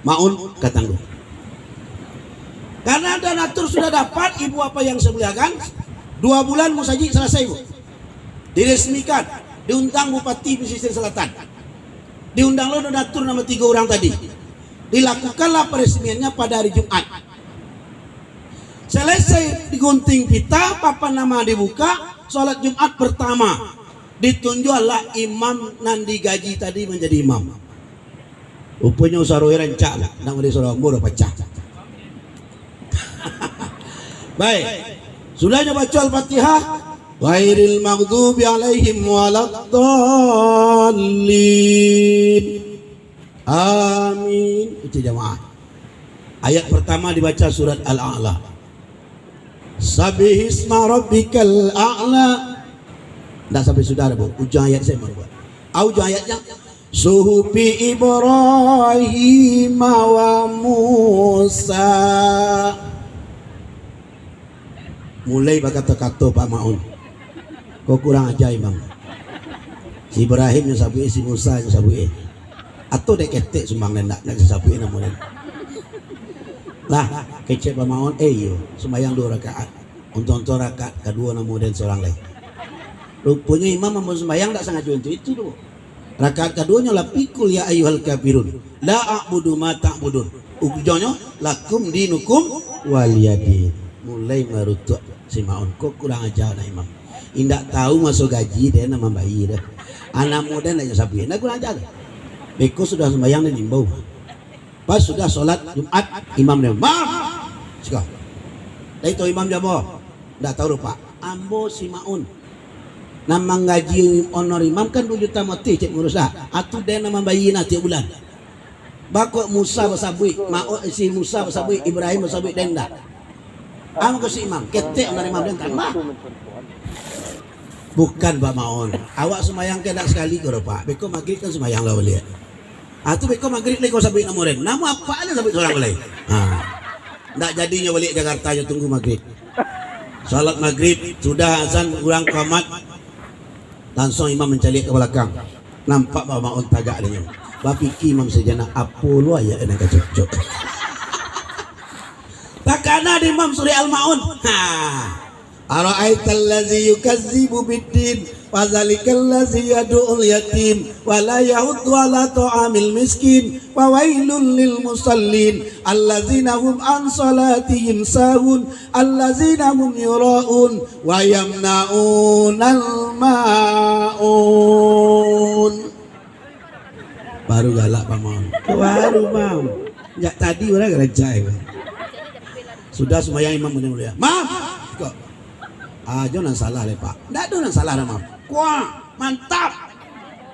Maun katangguh. Karena donatur sudah dapat ibu apa yang saya muliakan, 2 bulan musaji selesai Bu. Diresmikan, diundang Bupati Pesisir Selatan. Diundang lo donatur nama 3 orang tadi. Dilakukanlah peresmiannya pada hari Jumat. Selesai digunting pita, papan nama dibuka, sholat Jumat pertama. Ditunjuklah imam nan digaji tadi menjadi imam. Rupanya usaroi rencak lah, nak menjadi seorang bodoh pecah. Baik, sudahnya baca Al-Fatihah. Ghairil maghdubi alaihim waladdallin. Amin. Itu jamaah. Ayat pertama dibaca surat Al-A'la. Sabbihisma rabbikal a'la. Dah sampai sudah Bu. Ujung ayat saya mau buat. Ujung ayatnya Suhufi Ibrahim wa Musa. Mulai berkata-kata Pak Maun. Kau kurang ajar Imam. Si Ibrahim yang sabui, si Musa yang sabui. Atau dek ketek sumbang nendak nak sabui namun. Lah kecek Pak Maun. Yo sembahyang 2 rakaat. Untuk rakaat kedua namun dan seorang lain. Rupanya imam mau sembahyang tak sangat untuk itu dulu. Rakaat keduanya la pikul ya ayyuhal kafirun la a'budu ma ta'budun. Ujungnya lakum dinukum waliyadin. Mulai merutuk si Maun. Kok kurang ajar nah imam. Indak tahu masuk gaji dia nama bayi dah. Anak muda nak sapi. Nak kurang ajar. Beko sudah sembahyang dan imbau. Pas sudah solat Jumat imam dia. Mam. Cakap. Dah itu imam dia boh. Ndak tahu Pak. Ambo si Maun. Nama gaji honor imam kan 2 juta mati cek ngurus dah. Atu dia nama bayi nak tiap bulan. Bakok Musa bersabui, si Musa bersabui, Ibrahim bersabui denda. Am ke si imam, ketek honor imam dan tambah. Bukan Pak Maun. Awak sembahyang kedak sekali kau Pak. Beko maghrib kan sembahyang lah boleh. Atu beko maghrib ni kau sabui nama orang. Nama apa ada sabui orang boleh. Ndak jadinya balik Jakarta je tunggu maghrib. Salat maghrib sudah azan kurang qamat. Langsung imam mencalik ke belakang. Nampak Pak Maun tagak dia. Bapiki imam sejana apa lu ayat nak cocok. Takana di imam surah Al-Maun. Ara'aital ladzi yukazzibu biddin fazalikal ladzi yad'ul yatim wa la yahuddu ala ta'amil miskin wa wailul lil musallin allazina hum an salatihim sahun allazina hum yura'un wa yamna'unal ma'un. Baru galak Pak Maun. Baru Mam. Ya tadi orang gerejai. Sudah sembahyang imam mulia. Mam. Kok jangan salah le Pak. Ndak ada yang salah dah Mam. Wah, mantap.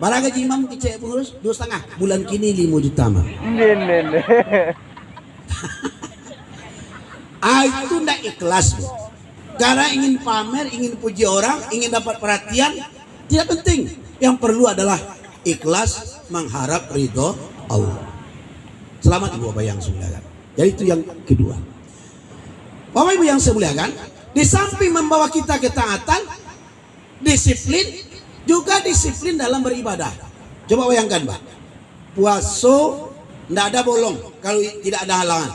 Barang gaji imam kecil pengurus 2,5 bulan kini 5 juta mah. Itu ndak ikhlas, Bu. Karena ingin pamer, ingin puji orang, ingin dapat perhatian, tidak penting. Yang perlu adalah ikhlas mengharap ridho Allah. Selamat Ibu Bapak yang saya muliakan. Jadi itu yang kedua. Bapak Ibu yang saya muliakan, di samping membawa kita ketaatan, disiplin, juga disiplin dalam beribadah. Coba bayangkan, Pak. Puasa tidak ada bolong kalau tidak ada halangan.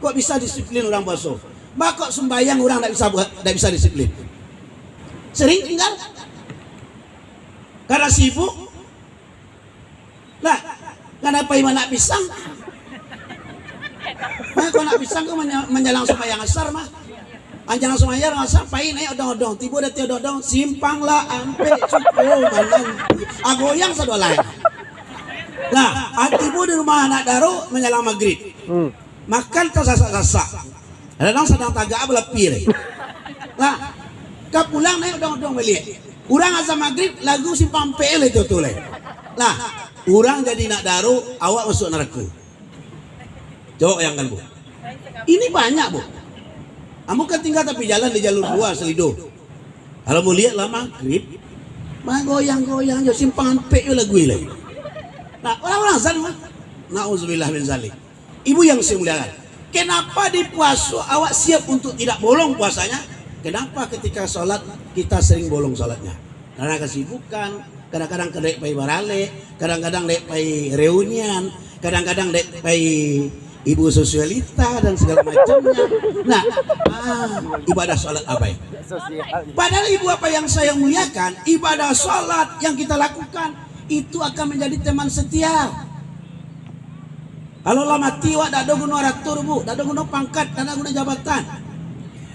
Kok bisa disiplin orang puasa? Mbak, kok sembahyang orang tidak bisa disiplin? Sering tinggal karena sibuk. Nah, kenapa iman nak pisang? Nah, kalau nak pisang kok menjelang sembahyang asar mah. Anjang sembahyang asar pain odong-odong, tiba dah odong-odong, simpanglah ampe cukup manan. Agoyang sadolai. Nah, tiba di rumah anak daru menjelang maghrib. Makan tersasak-sasak. Kadang sedang tagak belepir. Nah, kau pulang naik odong-odong balik. Urang azan maghrib lagu simpang PL itu tuh le. Nah, urang jadi nak daru, awak masuk neraka. Coba bayangkan, Bu. Ini banyak, Bu. Kamu kan tinggal tapi jalan di jalur 2 Selido. Kalau mau lihat lah maghrib, goyang-goyang jo simpangan PL lagu le. Nah, orang-orang azan mah. Nauzubillah min zalik. Ibu yang saya muliakan, kenapa di puasa awak siap untuk tidak bolong puasanya? Kenapa ketika sholat kita sering bolong sholatnya? Karena kesibukan, kadang-kadang kedek pai barale, kadang-kadang dek pai reunian, kadang-kadang dek pai ibu sosialita dan segala macamnya. Nah, ibadah sholat apa ya? Padahal ibu apa yang saya muliakan, ibadah sholat yang kita lakukan itu akan menjadi teman setia. Kalau lah mati wak tak ada guna ratur, Bu, tak ada guna pangkat, tak ada guna jabatan.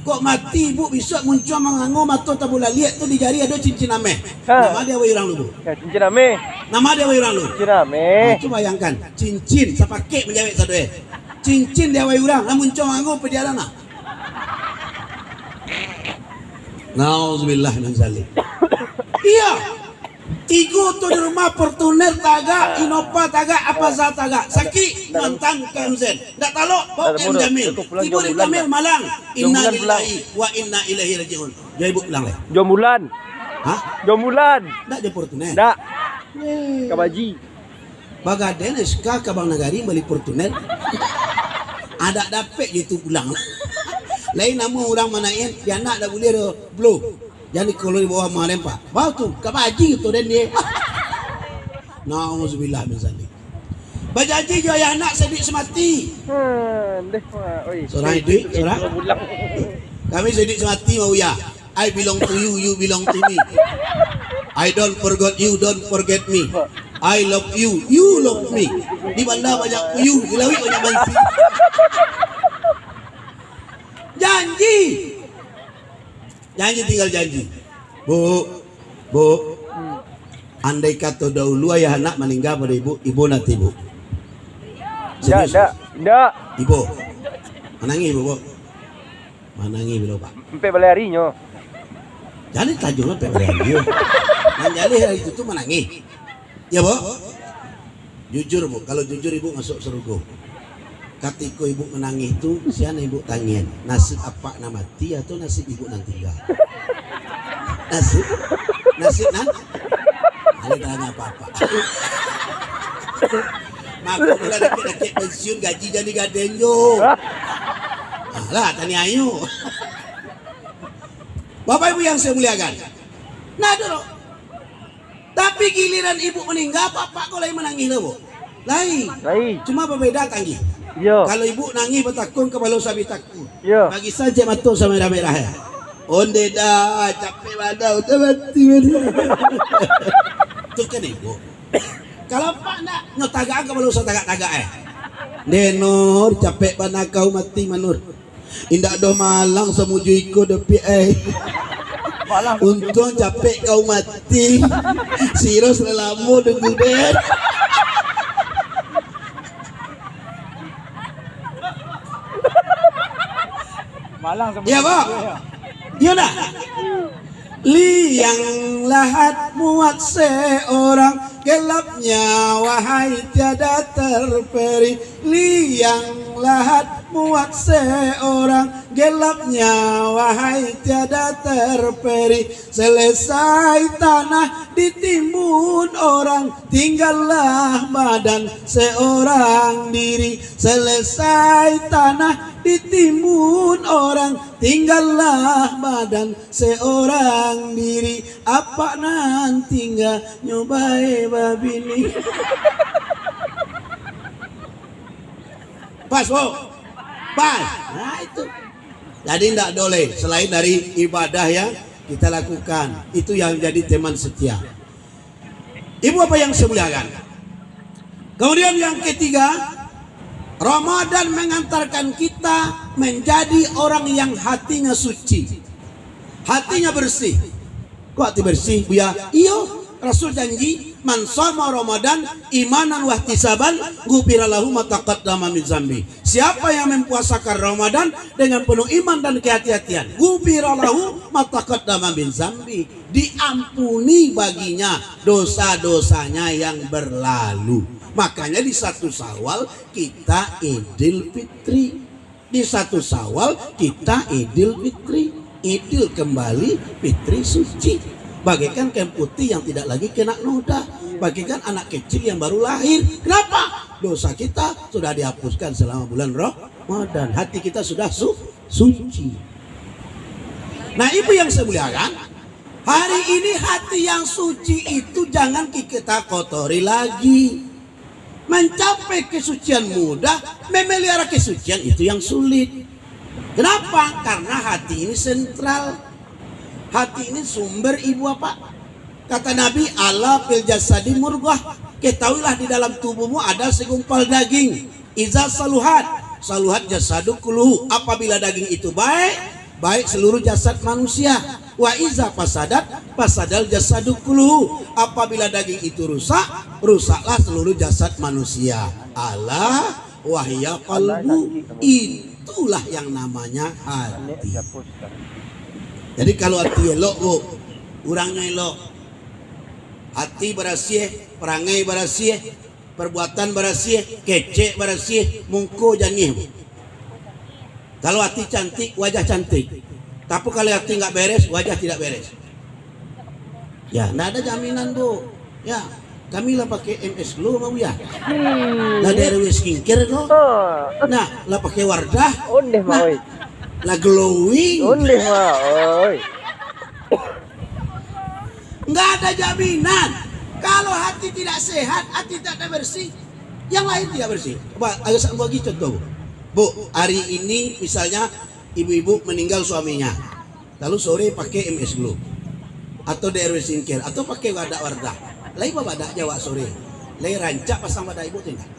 Kok mati, Bu, bisa muncul mengangu mata tak boleh lihat tu di jari ada cincin ame. Nama dia wirang lu, Bu. Cincin ame. Nama dia wirang lu. Cincin ame. Coba bayangkan, cincin saya pakai menjawab satu cincin dia wirang, namun muncul mengangu perjalanan. Nauzubillah min zalik. Iya. Tigo tu di rumah Fortuner taga, Innova taga, apa sah taga, Saki mantan KMZ, tak talok, bawa M Jamil, Tigo di Jamil Malang, inna lillahi wa inna ilaihi rajiun. Jadi ibu bilang leh. Jom bulan. Hah? Jom bulan. Tak je Fortuner. Tak. Kabaji. Bagaden SK Kabang Nagari balik Fortuner. Ada dapet gitu pulang. Lain nama orang manain, dia nak dah boleh blow. Jadi kalau di bawah malam Pak, bau tu kabaji tu dan dia. Nauzubillah min zalik. Bajaji jo yang anak sedik semati. Deh, oi. Sorang itu, sorang. Kami sedik semati mau ya. I belong to you, you belong to me. I don't forget you, don't forget me. I love you, you love me. Di bandar banyak you, di laut banyak bansi. Janji. Janji tinggal janji. Bu, andai kata dahulu ayah anak meninggal pada ibu nanti ibu. Serius? Tidak. Ibu, menangi ibu, Bu. Menangi bila Pak. Sampai balik harinya. Jadi tajuknya sampai balik harinya. Jadi hari itu menangi. Ya, Bu? Jujur, Bu. Kalau jujur ibu masuk surga. Ketika ibu menangis itu, siapa ibu tanyain, nasib apa nak mati atau nasib ibu nanti tinggal? Nasib nan? Ada tanya apa-apa. Maka bila deket pensiun gaji jadi gaden yo. Lah tanya ayu. Bapak Ibu yang saya muliakan. Nah dulu. Tapi giliran ibu meninggal, bapak kok lagi menangis lo, Bu? Lain. Cuma berbeda tanggi. Yo. Kalau ibu nangis bertakun ke balu sabi takun. Yo. Bagi saja mata sama merah-merah ya. Onde dah capek badan udah mati. Itu kan ibu. Kalau pak nak nyotagak ke balu tagak-tagak Denor capek badan kau mati manur. Indak do malang semuju ikut depi Untung capek kau mati. Sirus lelamu dengan den. Iya, Pak. Iya dah. Liang lahat muat seorang, gelapnya wahai tiada terperi. Liang lahat muat seorang, gelapnya wahai tiada terperi. Selesai tanah ditimbun orang, tinggallah badan seorang diri. Selesai tanah ditimbun orang, tinggallah badan seorang diri. Apa nanti nggak nyobain babini? Pas, Bu. Pas. Nah itu. Jadi tidak boleh selain dari ibadah yang kita lakukan. Itu yang jadi teman setia. Ibu apa yang saya muliakan? Kemudian yang ketiga, Ramadan mengantarkan kita menjadi orang yang hatinya suci, hatinya bersih. Kok hati bersih, Buya? Iyo, Rasul janji, man shoma Ramadan imanan wa ihtisaban ghufira lahu ma taqaddama min dzambi. Siapa yang mempuasakan Ramadan dengan penuh iman dan kehati-hatian, ghufira lahu ma taqaddama min dzambi, diampuni baginya dosa-dosanya yang berlalu. Makanya di 1 Syawal kita Idul Fitri. Di 1 Syawal kita Idul Fitri. Idul kembali, Fitri suci. Bagaikan kain putih yang tidak lagi kena noda. Bagaikan anak kecil yang baru lahir. Kenapa? Dosa kita sudah dihapuskan selama bulan Ramadan. Hati kita sudah suci. Nah, ibu yang saya muliakan, hari ini hati yang suci itu jangan kita kotori lagi. Mencapai kesucian mudah, memelihara kesucian itu yang sulit. Kenapa? Karena hati ini sentral. Hati ini sumber ibu apa? Kata Nabi, ala fil jasadi murghah. Ketahuilah di dalam tubuhmu ada segumpal daging. Iza saluhat, saluhat jasadu kulluhu. Apabila daging itu baik, baik seluruh jasad manusia. Wa iza fasadat, fasadal jasadu kulluhu. Apabila daging itu rusak, rusaklah seluruh jasad manusia. Ala wahya qalbu. Itulah yang namanya hati. Jadi kalau hati elok, Bu, orangnya elok. Hati bersih, perangai bersih, perbuatan bersih, kece bersih, mungko janih. Kalau hati cantik, wajah cantik. Tapi kalau hati nggak beres, wajah tidak beres. Ya, nggak ada jaminan, Bu. Ya, kami lah pakai MS Glow, mau ya. Lah dari skincare lo. Nah, lah pakai Wardah. Ondeh mah oi. Lah glowing. Ondeh mah oi. Nggak ada jaminan. Kalau hati tidak sehat, hati tidak bersih, yang lain tidak bersih. Coba agak saya bagi contoh, Bu. Hari ini misalnya ibu-ibu meninggal suaminya, lalu sore pakai MS Glow atau DRW skincare atau pakai Wardah. Lain badak Jawa sore, lain rancak pasang pada ibu tidak?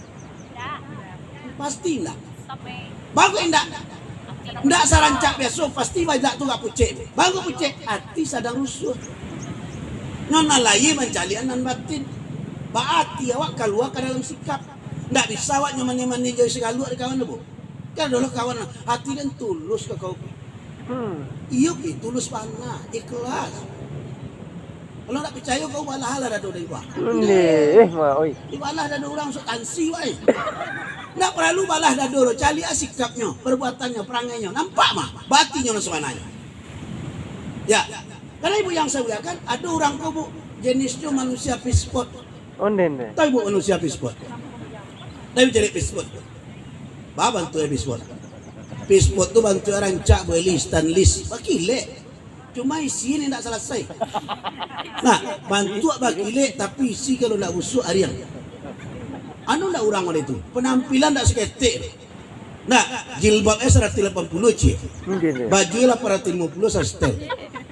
Pasti enggak. Bagus enggak? Enggak sarancak biasa, pasti badak tu enggak pucet. Bagus pucet, hati sadang rusuh. Nona lain mencalian dan batin. Baati awak keluar ke dalam sikap. Enggak bisa awak nyaman-nyaman jadi segala di kawan Bu. Kan dulu kawan hati dan tulus ke kau. Iya ki tulus panah, ikhlas. Kalau nak percaya kau balah lah dah dari gua. Mah oi. Balah dah orang sok tansi wai. Nak perlu balah dah dulu, cali sikapnya, perbuatannya, perangainya. Nampak mah batinya sebenarnya. Ya. Karena ibu yang saya muliakan, ada orang kau Bu, jenisnya manusia pispot. Ondeh. Tahu Bu manusia pispot? Tapi jadi pispot. Bah bantu pispot. Pispot tu bantu rancak belis dan list. Bakile. Cuma isi ini tidak selesai. Nah, bantu bakile tapi isi kalau tidak busuk harian. Anu tidak orang oleh itu. Penampilan tidak seketik. Nah, jilbabnya 180 cik. Baju 850 sastel.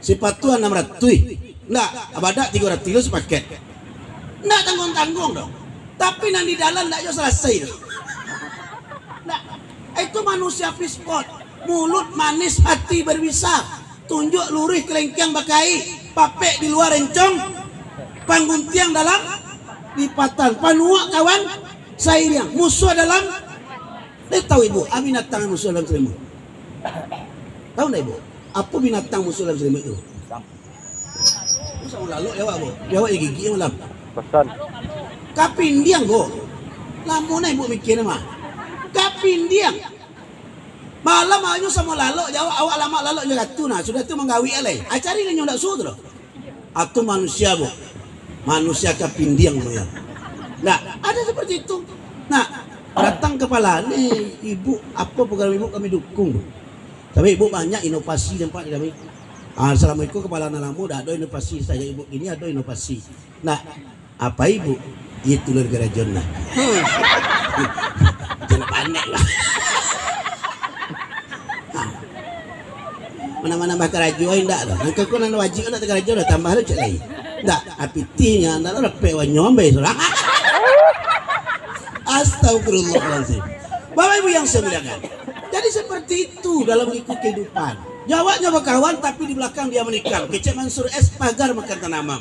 Sepatu 600. Nah, abadak 300 paket. Nggak tanggung-tanggung dong. Tapi nanti dalam nggak selesai. Nah, itu manusia pispot. Mulut manis, hati berbisa. Tunjuk lurih kelengkeng bakai. Papek di luar encong. Pangguntiang dalam lipatan. Panua kawan sairiang. Musuh dalam. Tahu ibu, apa binatang musuh dalam selimut? Tahu nggak ibu? Apa binatang musuh dalam selimut itu? sama lalu ya Wak, Bu. Ya Wak gigi malam. Pesan. Kapindiang, Bu. Lamun ibu mikir mah. Kapindiang. Malam ayo sama lalu, jawab awak lama lalu juga tu nah, sudah tu menggawi alai. Acari ni nyodak sudah. Atau manusia, Bu. Manusia kapindiang Bu ya. Nah, ada seperti itu. Nah, datang kepala nih ibu, apa program ibu kami dukung. Bu. Tapi ibu banyak inovasi tempat kami. Assalamualaikum kepala nalamu, dah ada inovasi saya ibu ini ada inovasi. Nah, apa ibu? Itu negara Jonna. Jangan panik lah. Mana-mana bakar rajuan enggak dah. Engkau kau nak wajib nak tegar rajuan dah tambah lu cek lagi. Enggak, apitinya nak repek wan nyombe surang. Astagfirullahaladzim. Bapak Ibu yang saya muliakan. Jadi seperti itu dalam ikut kehidupan. Jawabnya berkawan tapi di belakang dia menikam. Kecek Mansur S pagar makan tanaman.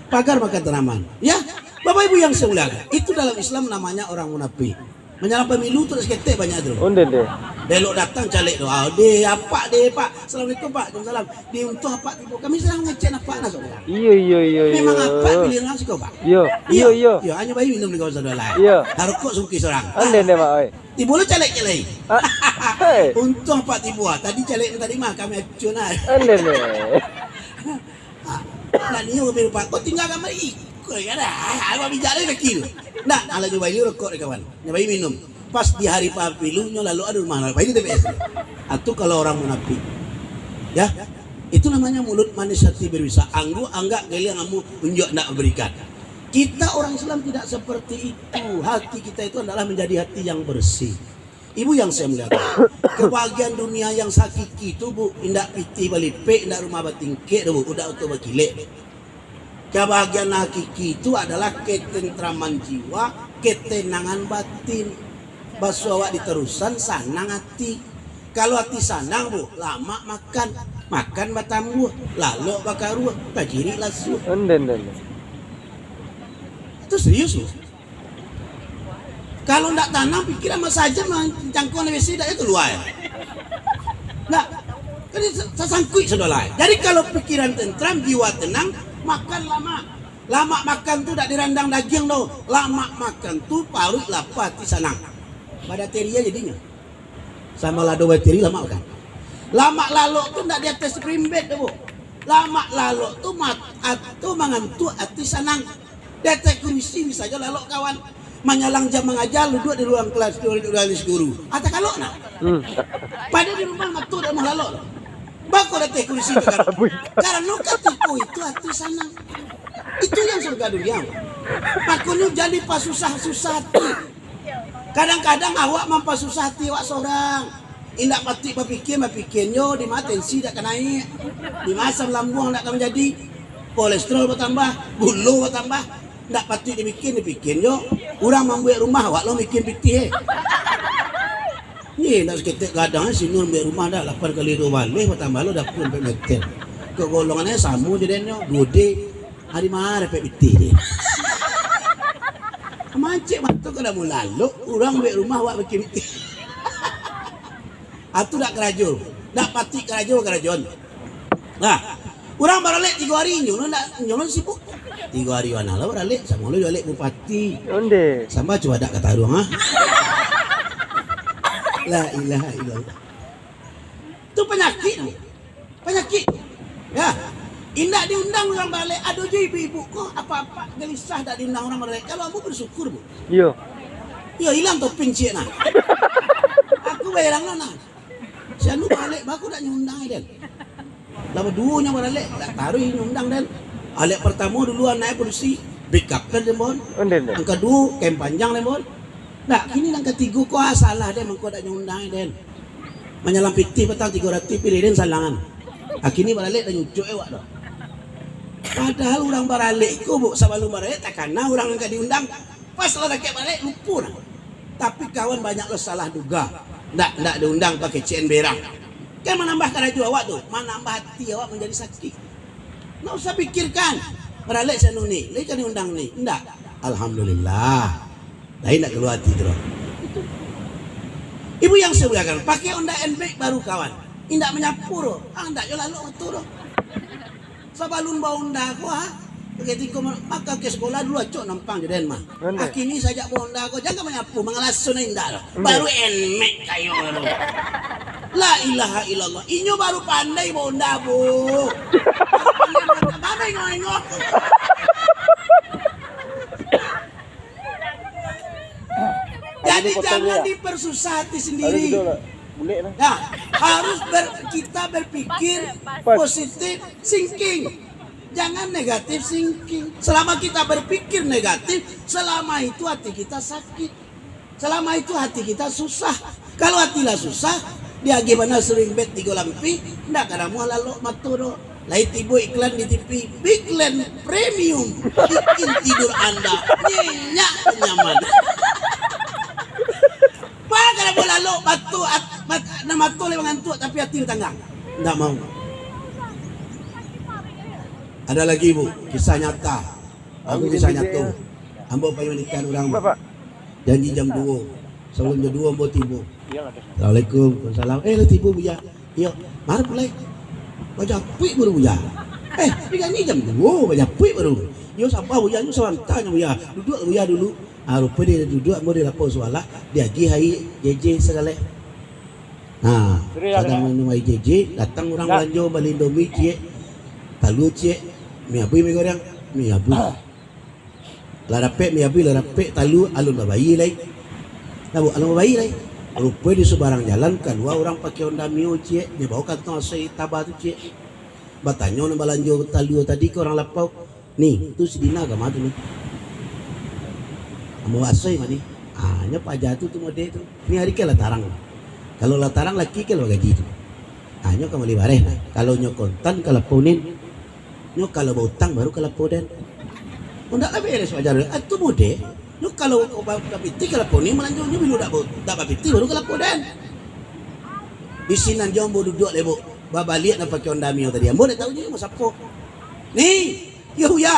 Pagar makan tanaman. Ya, Bapak Ibu yang saya muliakan. Itu dalam Islam namanya orang munafik. Menyerang pemilu terus ketek banyak tu. Unden deh. Belok datang caleg tu. Deh apa deh Pak. Assalamualaikum Pak. Waalaikumsalam. Di untuk apa tipu. Kami sedang ngecek apa nak saudara. Iya. Memang apa pilih orang suka Pak? Iya. Ya hanya bayi minum di kawasan lain. Iya. Harus kok suki seorang. Unden deh Pak. Tibu lu caleg lagi. Hei. Untung Pak tibu. Tadi caleg tadi mah kami acunai. Unden deh. Nah ni orang Pak. Kau tinggal kamar ikut kan? Apa bicara kecil. Nah, ala nyoba ini rokok kawan. Nyoba minum. Pas di hari pemilunya lalu ada rumah apa ini TPS. Atau kalau orang munafik. Ya. Itu namanya mulut manis hati berbisa. Anggu anggak geli kamu unjuk nak berikan. Kita orang Islam tidak seperti itu. Hati kita itu adalah menjadi hati yang bersih. Ibu yang saya melihat, kebahagiaan dunia yang sakiki itu Bu, indak piti balipe, indak rumah batingke, Bu, udah auto bakile. Kebahagiaan hakiki itu adalah ketentraman jiwa, ketenangan batin. Baswawa diterusan sanang hati. Kalau hati sanang Bu, lama makan batambu, lalu bakaruh, kajiri lasu. Unden. Itu serius Bu. Kalau ndak tanam pikir sama saja mencangkau WC dak itu luar. Nah, kan sasangkui saudara. Jadi kalau pikiran tentram, jiwa tenang, makan lama. Lama makan tu tak dirandang daging doh. Lama makan tu parut lapar hati sanang. Pada teria jadinya. Sama lado bateri lama kan. Lama lalu tu ndak di atas primbet doh. Lama lalu tu atau mangantu hati sanang. Di atas kursi bisa aja lalu kawan. Menyalang jam mengajar lu duduk di ruang kelas guru. Atau kalau nak. Pada di rumah matu dah mau lalu. Bako datang kursi tu kan. Karena katiku itu hati sanang. Itu yang surga dunia. Pakunya jadi pas susah hati. Kadang-kadang awak mampa susah hati awak seorang. Indak pati berpikirnya di mata tensi tak kena naik. Di masa lambung tak akan menjadi kolesterol bertambah, gula bertambah. Ndak pati dipikirnya. Orang membuat rumah awak lo bikin piti. Ni nak seketik kadang sinur buat rumah dah 8 kali 2 balik bertambah lo dah pun meter. Kegolongannya sama jadinya 2D. Hari mana dapat piti ni. Mancik matu kena mula lo orang buat rumah awak bikin piti. Atu dak kerajul. Dak pati kerajul. Nah, orang baralek 3 hari nyolong sibuk. 3 hari mana lah baralek sama lu balik bupati. Onde. Sama coba dak kata ruang La ilaha illallah. Itu penyakit. Ya. Indak diundang orang balik. Aduh je ibu-ibu kok apa-apa gelisah dak diundang orang balik. Kalau aku bersyukur Bu. Iya. Ya hilang topeng cik nak. Aku bayang nak. Si anu balik baku dak nyundang den. Lama duanya balik dak taruh nyundang den. Alek pertama duluan naik polisi, backup kan demon. Unden. Yang kedua kem panjang demon. Nah, kini yang ketiga kau salah den mengko dak nyundang den. Menyalam piti petang 300 pilih den salangan. Akini balik dah nyucuk ewak dah. Padahal orang baralik ko Bu, sebelum baralik takana orang enggak diundang. Pas lah dak balik lupa dah. Tapi kawan banyak lo salah duga. Ndak diundang pakai CN berang. Kan menambah karaju awak tu, menambah hati awak menjadi sakit. Nggak usah pikirkan. Baralik saya ni, lagi kan diundang ni. Ndak. Alhamdulillah. Lain nak keluar hati terus. Ibu yang saya muliakan, pakai Honda NB baru kawan. Indak menyapu roh. Ndak yo lalu betul roh. Sabalun baunda ko ha. Ketika maka ke sekolah dulu acok nampang jadi mah. Akini saja bonda ko jangan menyapu mengalasun indah. Baru enek kayo baru. La ilaha illallah. Inyo baru pandai bonda bu. Apa ngomong? Jadi jangan dipersusah hati sendiri. Nah, harus kita berpikir positif thinking. Jangan negatif thinking. Selama kita berpikir negatif, selama itu hati kita sakit. Selama itu hati kita susah. Kalau hatilah susah, dia gimana sering bet tiga lampi, ndak kada mau lalu maturo. Lai tibo iklan di TV, iklan premium, bikin tidur Anda nyenyak nyaman. Pak kada mau lalu batu, nama tu lewat ngantuk tapi hati tanggang, ndak mau. Ada lagi bu, kisah nyata. Aku kisah nyata. Ambo payu nikah orang. Janji jam 2. Sebelum jam 2 ambo tibo. Assalamualaikum. Waalaikumsalam. Tibo bu ya. Yo, mari mulai. Baca pui baru bu ya. Ni jam 2 baca pui baru. Yo sabar bu ya, yo santai bu ya. Duduk bu ya dulu. Rupa dia duduk ambo dia lapor soalan. Dia gi hai JJ segala. Nah, sedang minum hai JJ, datang orang belanja beli Indomie cie. Talu cie. Mi abu mi goreng, mi abu. La rapek mi abu, la rapek talu alun bayi lai. Tahu alun bayi lai. Rupa di sebarang jalan keluar orang pakai Honda Mio cie, dia bawa kantong asai tabah tu cie. Bertanya nak belanja talu tadi ke orang lapau. Ni, tu si Dina agama tu ni. Mau asai mana ni? Hanya pajak tu model tu. Ni hari ke latarang. Kalau latarang laki ke lo gaji tu. Hanya kembali bareh. Kalau nyokontan kalau punin. Nyok kalau berutang baru kalau poden. Ndak lebih beres wajar. Itu mode. Nyok kalau kapiti kalau poni melanjutnya bilu dak kapiti baru kalau poden. Di sini jombo duduk lebo. Babaliat nak pakai Honda Mio tadi. Ambo dak tahu je masa apa. Nih, yo ya.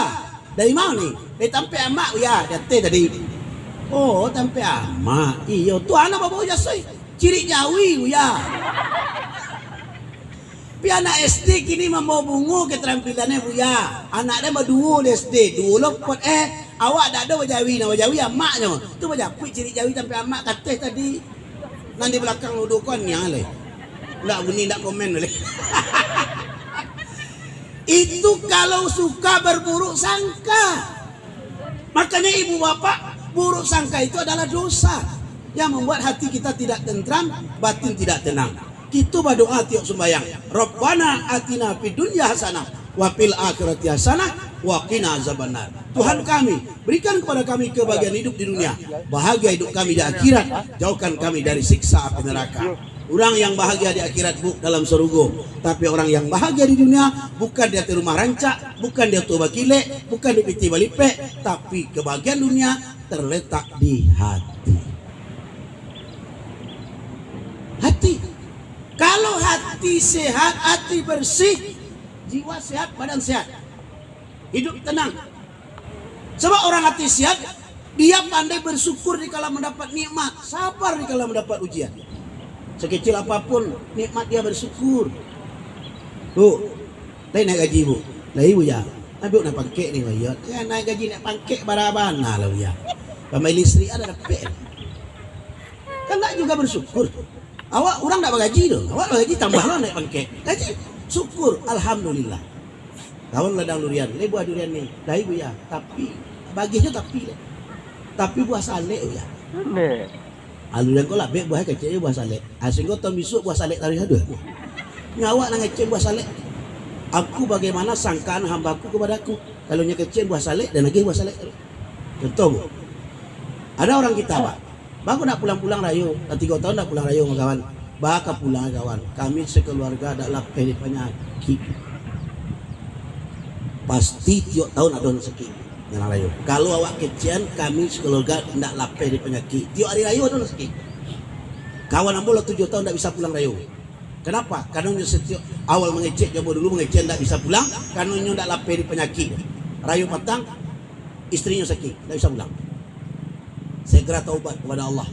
Dari mana ni? Dari tampe amak ya, jate tadi. Oh, tampe amak. Iyo, tu anak bawa jasai. Ciri Jawi ya. Anak SD kini mau bungu keterampilannya bu ya. Anak dia berdua di SD. Dulu pot awak dah ada wajawi na wajawi amaknya. Tu wajawi ciri Jawi sampai amak kata tadi. Nanti belakang nudukan yang le. Ndak bunyi ndak komen le. Itu kalau suka berburuk sangka. Makanya ibu bapak, buruk sangka itu adalah dosa yang membuat hati kita tidak tentram, batin tidak tenang. Kita berdoa tiap sembahyang. Rabbana atina fid dunya hasanah wa fil akhirati hasanah wa qina azabannar. Tuhan kami, berikan kepada kami kebahagiaan hidup di dunia, bahagia hidup kami di akhirat, jauhkan kami dari siksa api neraka. Orang yang bahagia di akhirat dalam surga, tapi orang yang bahagia di dunia bukan dia di rumah rancak, bukan dia tu bakile, bukan di piti balipe, tapi kebahagiaan dunia terletak di hati. Hati. Kalau hati sehat, hati bersih, jiwa sehat, badan sehat, hidup tenang. Sebab orang hati sehat, dia pandai bersyukur dikala mendapat nikmat, sabar dikala mendapat ujian. Sekecil apapun nikmat dia bersyukur. Bu, lain naik gaji bu, lah ibu ya, nabi nak pakai ni bayar, kan naik gaji nak pakai barabana lah ya. Pemain istri ada dapat, kan nak juga bersyukur. Awak orang tak bergaji tu. Awak bergaji tambahlah naik pangkat. Gaji syukur alhamdulillah. Kawan ladang durian, le buah durian ni. Dah ibu ya, tapi baginya tapi. Tapi buah salek ya. Ne. Durian kau lah buah kecil buah salek. Asing kau tahun besok buah salek tarik ada. Ni awak nak ngecek buah salek. Aku bagaimana sangkaan hambaku kepadaku. Kalau nya kecil buah salek dan lagi buah salek. Contoh bu. Ada orang kita pak. Baku nak pulang-pulang rayu, 3 tahun nak pulang rayu sama kawan. Baka pulang kawan. Kami sekeluarga adalah penyakit. Pasti tiap tahun ada rezeki yang rayu. Kalau awak kecian, kami sekeluarga tidak lapeh di penyakit. Tiap hari rayu ada rezeki. Kawan ambo 7 tahun tidak bisa pulang rayu. Kenapa? Karena setiap awal mengecek jabo dulu mengecek tidak bisa pulang. Karena tidak lapeh di penyakit. Rayu patang, istrinya sakit, tidak bisa pulang. Segera taubat kepada Allah.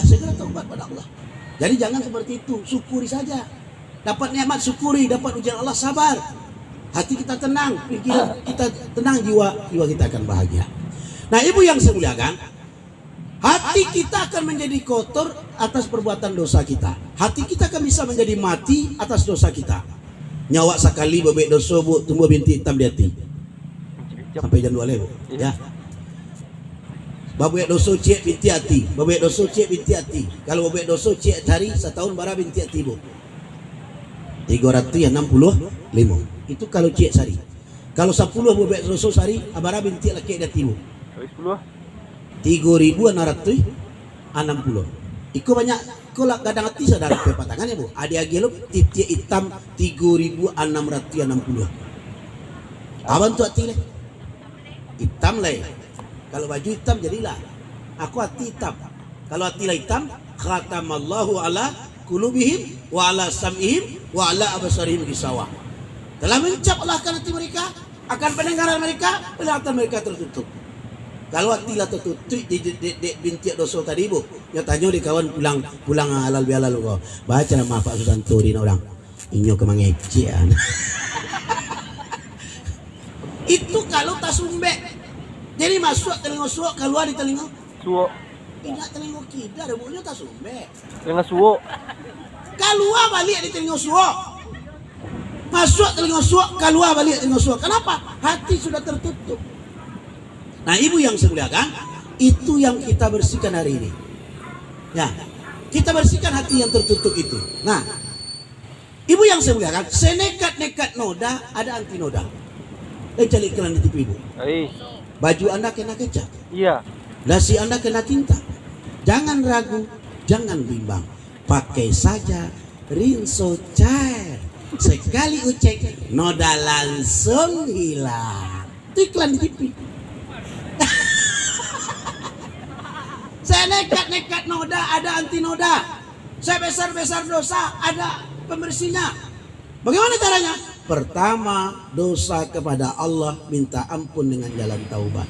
Segera taubat kepada Allah. Jadi jangan seperti itu, syukuri saja. Dapat nikmat syukuri, dapat ujian Allah sabar. hati kita tenang, pikiran kita tenang, jiwa kita akan bahagia. Nah, ibu yang saya muliakan, hati kita akan menjadi kotor atas perbuatan dosa kita. Hati kita akan bisa menjadi mati atas dosa kita. Nyawa sekali bebek dosa bu, tumbuh bintik hitam di hati. Sampai jam 2 bu. Ya. Babek dosa cek binti hati, babek dosa cek binti hati. Kalau babek dosa cek hari setahun bara binti hati bu. 365. Itu kalau cek sehari. Kalau 10 babek dosa sehari, abara binti laki di hati bu. 3.660. Iku banyak kolak kadang hati saudara pepatangannya bu. Adi-agi lo titik hitam 3.660. Abang tu hati le. Hitam le. Kalau baju hitam jadilah. Aku hati hitam. Kalau hati lah hitam, khatamallahu ala qulubihim wa ala sam'ihim wa ala absarihim gisawah. Telah mencap Allah akan hati mereka, akan pendengaran mereka, penglihatan mereka tertutup. Kalau hati lah tertutup di binti dosa tadi bu, nyatanya di kawan pulang halal bihalal kau. Baca nama Pak Susanto di orang. Inyo kemangecian. Itu kalau tak sumbek. Jadi masuk telinga suok, keluar di telinga Suwo. tidak telinga kita, ada bunyinya tak sumbek. Dengan suwo. Keluar balik di telinga suok. Masuk telinga suok, keluar balik telinga suok. Kenapa? Hati sudah tertutup. Nah, ibu yang saya muliakan, itu yang kita bersihkan hari ini. Ya, kita bersihkan hati yang tertutup itu. Nah, ibu yang saya muliakan, senekat-nekat noda ada anti noda. Cari iklan di TV ibu. Baju Anda kena kecap. Iya. Nasi Anda kena tinta. Jangan ragu, jangan bimbang. Pakai saja Rinso Cair. Sekali ucek, noda langsung hilang. Itu iklan di TV. Saya nekat-nekat noda, ada anti noda. Saya besar-besar dosa, ada pembersihnya. Bagaimana caranya? Pertama, dosa kepada Allah, minta ampun dengan jalan taubat.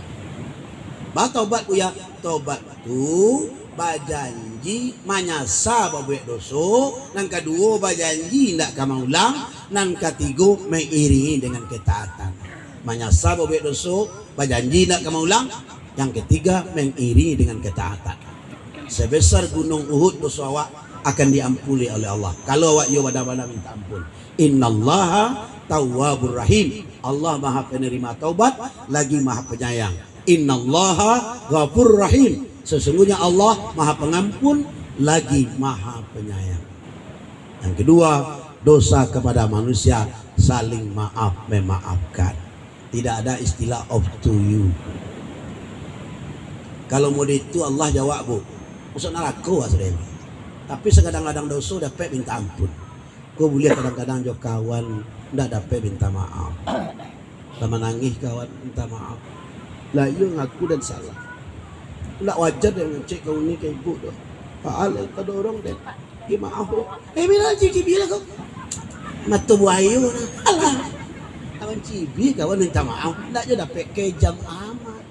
Bah taubat ya, taubat tu bajanji manyasa babek dosa, nang kedua bajanji ndak kamang ulang, nang ketiga mengiringi dengan ketaatan. Manyasa babek dosa, bajanji ndak kamang ulang, yang ketiga mengiringi dengan ketaatan. Sebesar gunung Uhud dosa awak akan diampuni oleh Allah. Kalau awak yo pada minta ampun. Innallaha tawwabur rahim. Allah Maha penerima taubat lagi Maha penyayang. Innallaha ghafurur rahim. Sesungguhnya Allah Maha pengampun lagi Maha penyayang. Yang kedua, dosa kepada manusia saling maaf memaafkan. Tidak ada istilah up to you. Kalau mau itu Allah jawab bu, usah nalaku asal. Tapi sekadang-kadang dosa dapat minta ampun. Kau boleh kadang-kadang jo kawan ndak dapat minta maaf. Sama nangis kawan minta maaf. Lah yo ngaku dan salah. Ndak wajar dia ngecek kau ni ke ibu doh. Paal ada orang deh. Dia maaf. Bila cici bila kau. Matu buayu na. Alah. Kawan cibi kawan minta maaf. Ndak jo dapat kejam amat.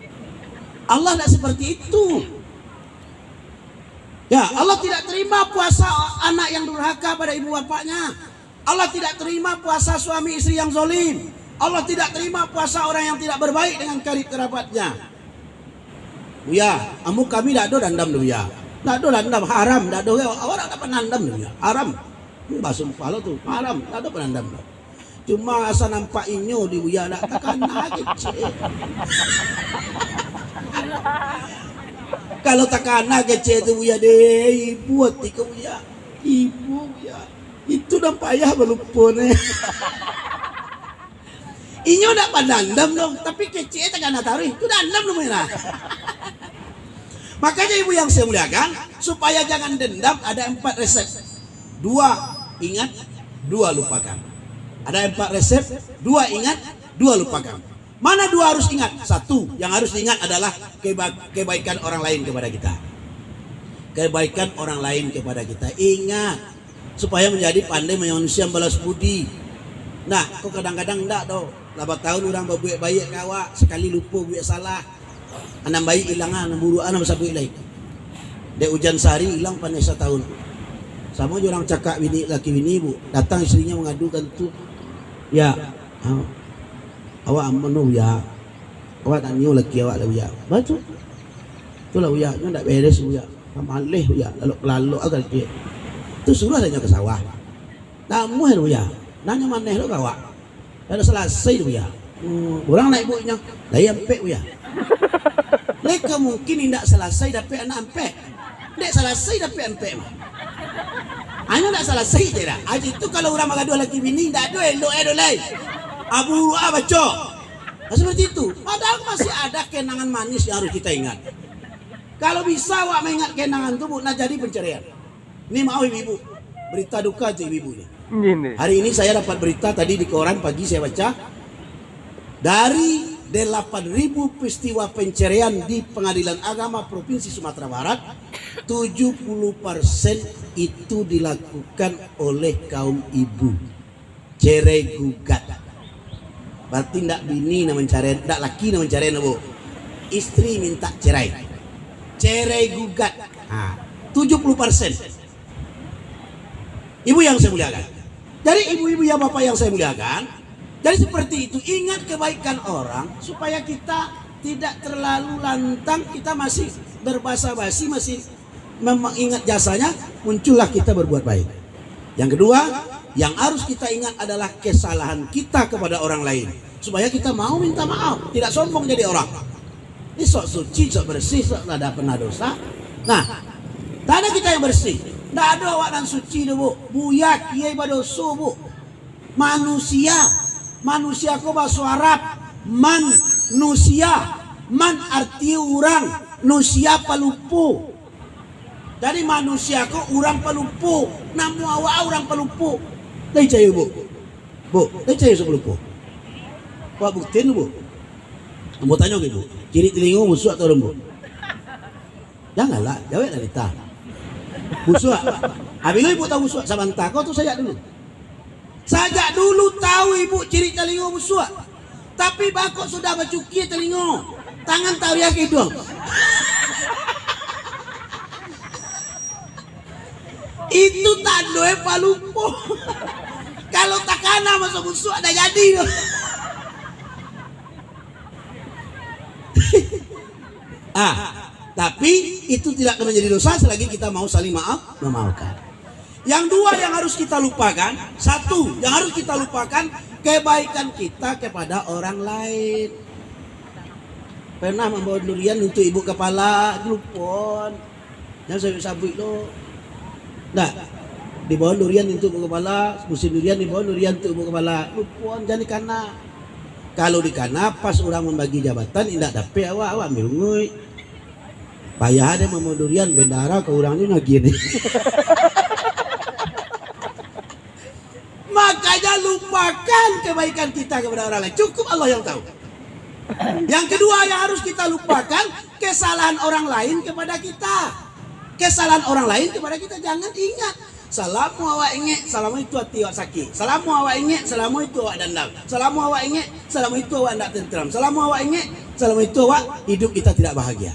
Allah ndak seperti itu. Ya, Allah tidak terima puasa anak yang durhaka pada ibu bapaknya. Allah tidak terima puasa suami istri yang zalim. Allah tidak terima puasa orang yang tidak berbaik dengan karib kerabatnya. Ya, amu kami tak ada dandam dulu ya. Tak ada dandam haram, tak ada orang dapat dandam dulu ya. Haram. Bahasa sumpah lo tu, haram, tak ada pendandam. Cuma asal nampak inyo di buya nak takana kecil. Kalau takana kecil tu buya deh, ibu hati kau buya. Ibu buya. Itu dah payah berlupa ni. Inyo dak pandandam dong, tapi kecil takana taruh. Itu dandam dulu mana. Makanya ibu yang saya muliakan, supaya jangan dendam ada 4 resep. 2 ingat, 2 lupakan. Ada 4 resep, 2 ingat, 2 lupakan. Mana 2 harus ingat? 1 yang harus diingat adalah kebaikan orang lain kepada kita. Kebaikan orang lain kepada kita. Ingat supaya menjadi pandai manusia balas budi. Nah, kok kadang-kadang enggak doh. 8 tahun orang berbuat baik ke awak, sekali lupa buat salah. Anak bayi hilang, anak buruk, anak bersabu ilaih. Dia hujan sehari hilang pandai 1 tahun. Sama je orang cakap bini laki bini bu, datang istrinya mengadukan tu. Ya, awak amanu ya. Awak tak niu lagi awak lah ya. Baca. Itulah ya, nya ndak beres ya. Pamalih ya, lalu agak dia. Tu suruh tanya ke sawah. Tamu lu ya. Nanya maneh lu kawak. Ada selesai tu ya. Orang naik buatnya. Lah ya empek ya. Leka mungkin tidak selesai dapat anak empek. Dek selesai dapat empek mah. Hanya tak selesai je dah. Aji tu kalau orang magaduh laki bini tak ada elok dolai. Abu baca. Seperti itu. Padahal masih ada kenangan manis yang harus kita ingat. Kalau bisa awak mengingat kenangan itu nak jadi pencerian. Ini mau ibu, berita duka aja ibu ini. Hari ini saya dapat berita tadi di koran pagi saya baca. Dari 8.000 peristiwa pencerian di Pengadilan Agama Provinsi Sumatera Barat, 70% itu dilakukan oleh kaum ibu. Cerai gugat. Berarti tidak bini nak mencari, tidak laki nak mencari, bu. Istri minta cerai. Cerai gugat. 70%. Ibu yang saya muliakan. Jadi ibu-ibu ya bapak yang saya muliakan. Jadi seperti itu, ingat kebaikan orang supaya kita tidak terlalu lantang, kita masih berbasa-basi, masih mengingat jasanya, muncullah kita berbuat baik. Yang kedua, yang harus kita ingat adalah kesalahan kita kepada orang lain, supaya kita mau minta maaf, tidak sombong jadi orang. Ini sok suci, sok bersih, sok tidak pernah dosa. Nah, tak ada kita yang bersih. Tidak ada awak dan suci tu, bu. Buya kiai badoso, bu. Manusia ko bahasa Arab. Manusia. Man arti orang. Nusia palupu. Jadi manusia ko orang palupu. Namu awak orang palupu. Dah caya, bu. Bu, dah caya sok palupu. Kau buktiin, bu. Kamu tanya ke, bu. Kiri telinga busuk atau lembut? Janganlah, jawab dari tak. Busuk. Habis ibu tahu busuk sabantah kau tu sajak dulu. Sajak dulu tahu ibu ciri telinga busuk. Tapi bakok sudah bercuki telinga. Tangan tahu ya hidung. Itu tak doe palupo. Kalau tak kana masuk busuk ada jadi. Tapi itu tidak akan menjadi dosa selagi kita mau saling memaafkan. Yang dua yang harus kita lupakan, satu yang harus kita lupakan kebaikan kita kepada orang lain. Pernah membawa durian untuk ibu kepala, lupon. Yang saya sabuk itu, nah, dibawa durian untuk ibu kepala, musim durian dibawa durian untuk ibu kepala, lupon jadi kana. Kalau di kana pas orang membagi jabatan, tidak dapat awak ambil ngui. Payah ada membawa durian bendara ke orangnya gini. Makanya lupakan kebaikan kita kepada orang lain. Cukup Allah yang tahu. Yang kedua yang harus kita lupakan kesalahan orang lain kepada kita. Kesalahan orang lain kepada kita jangan ingat. Salamu awak ingat, salamu itu hati awak sakit. Salamu awak ingat, salamu itu awak dendam. Salamu awak ingat, salamu itu awak tidak tenteram. Salamu awak ingat, salamu itu awak hidup kita tidak bahagia.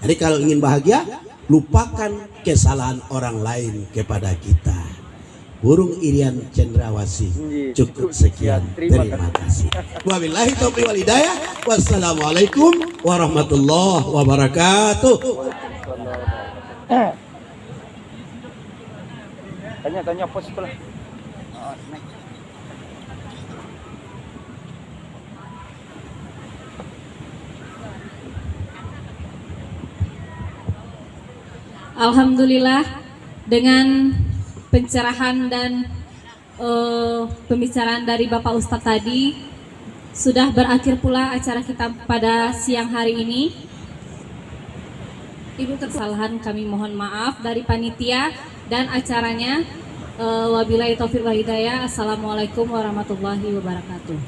Jadi kalau ingin bahagia, lupakan kesalahan orang lain kepada kita. Burung Irian Cendrawasih. Cukup sekian. Terima kasih. Wabillahi taufiq wal hidayah. Wassalamualaikum warahmatullahi wabarakatuh. Tanya pos sekolah. Alhamdulillah dengan pencerahan dan pembicaraan dari Bapak Ustadz tadi sudah berakhir pula acara kita pada siang hari ini. Ibu kesalahan kami mohon maaf dari panitia dan acaranya. Wabillahi taufiq wal hidayah. Assalamualaikum warahmatullahi wabarakatuh.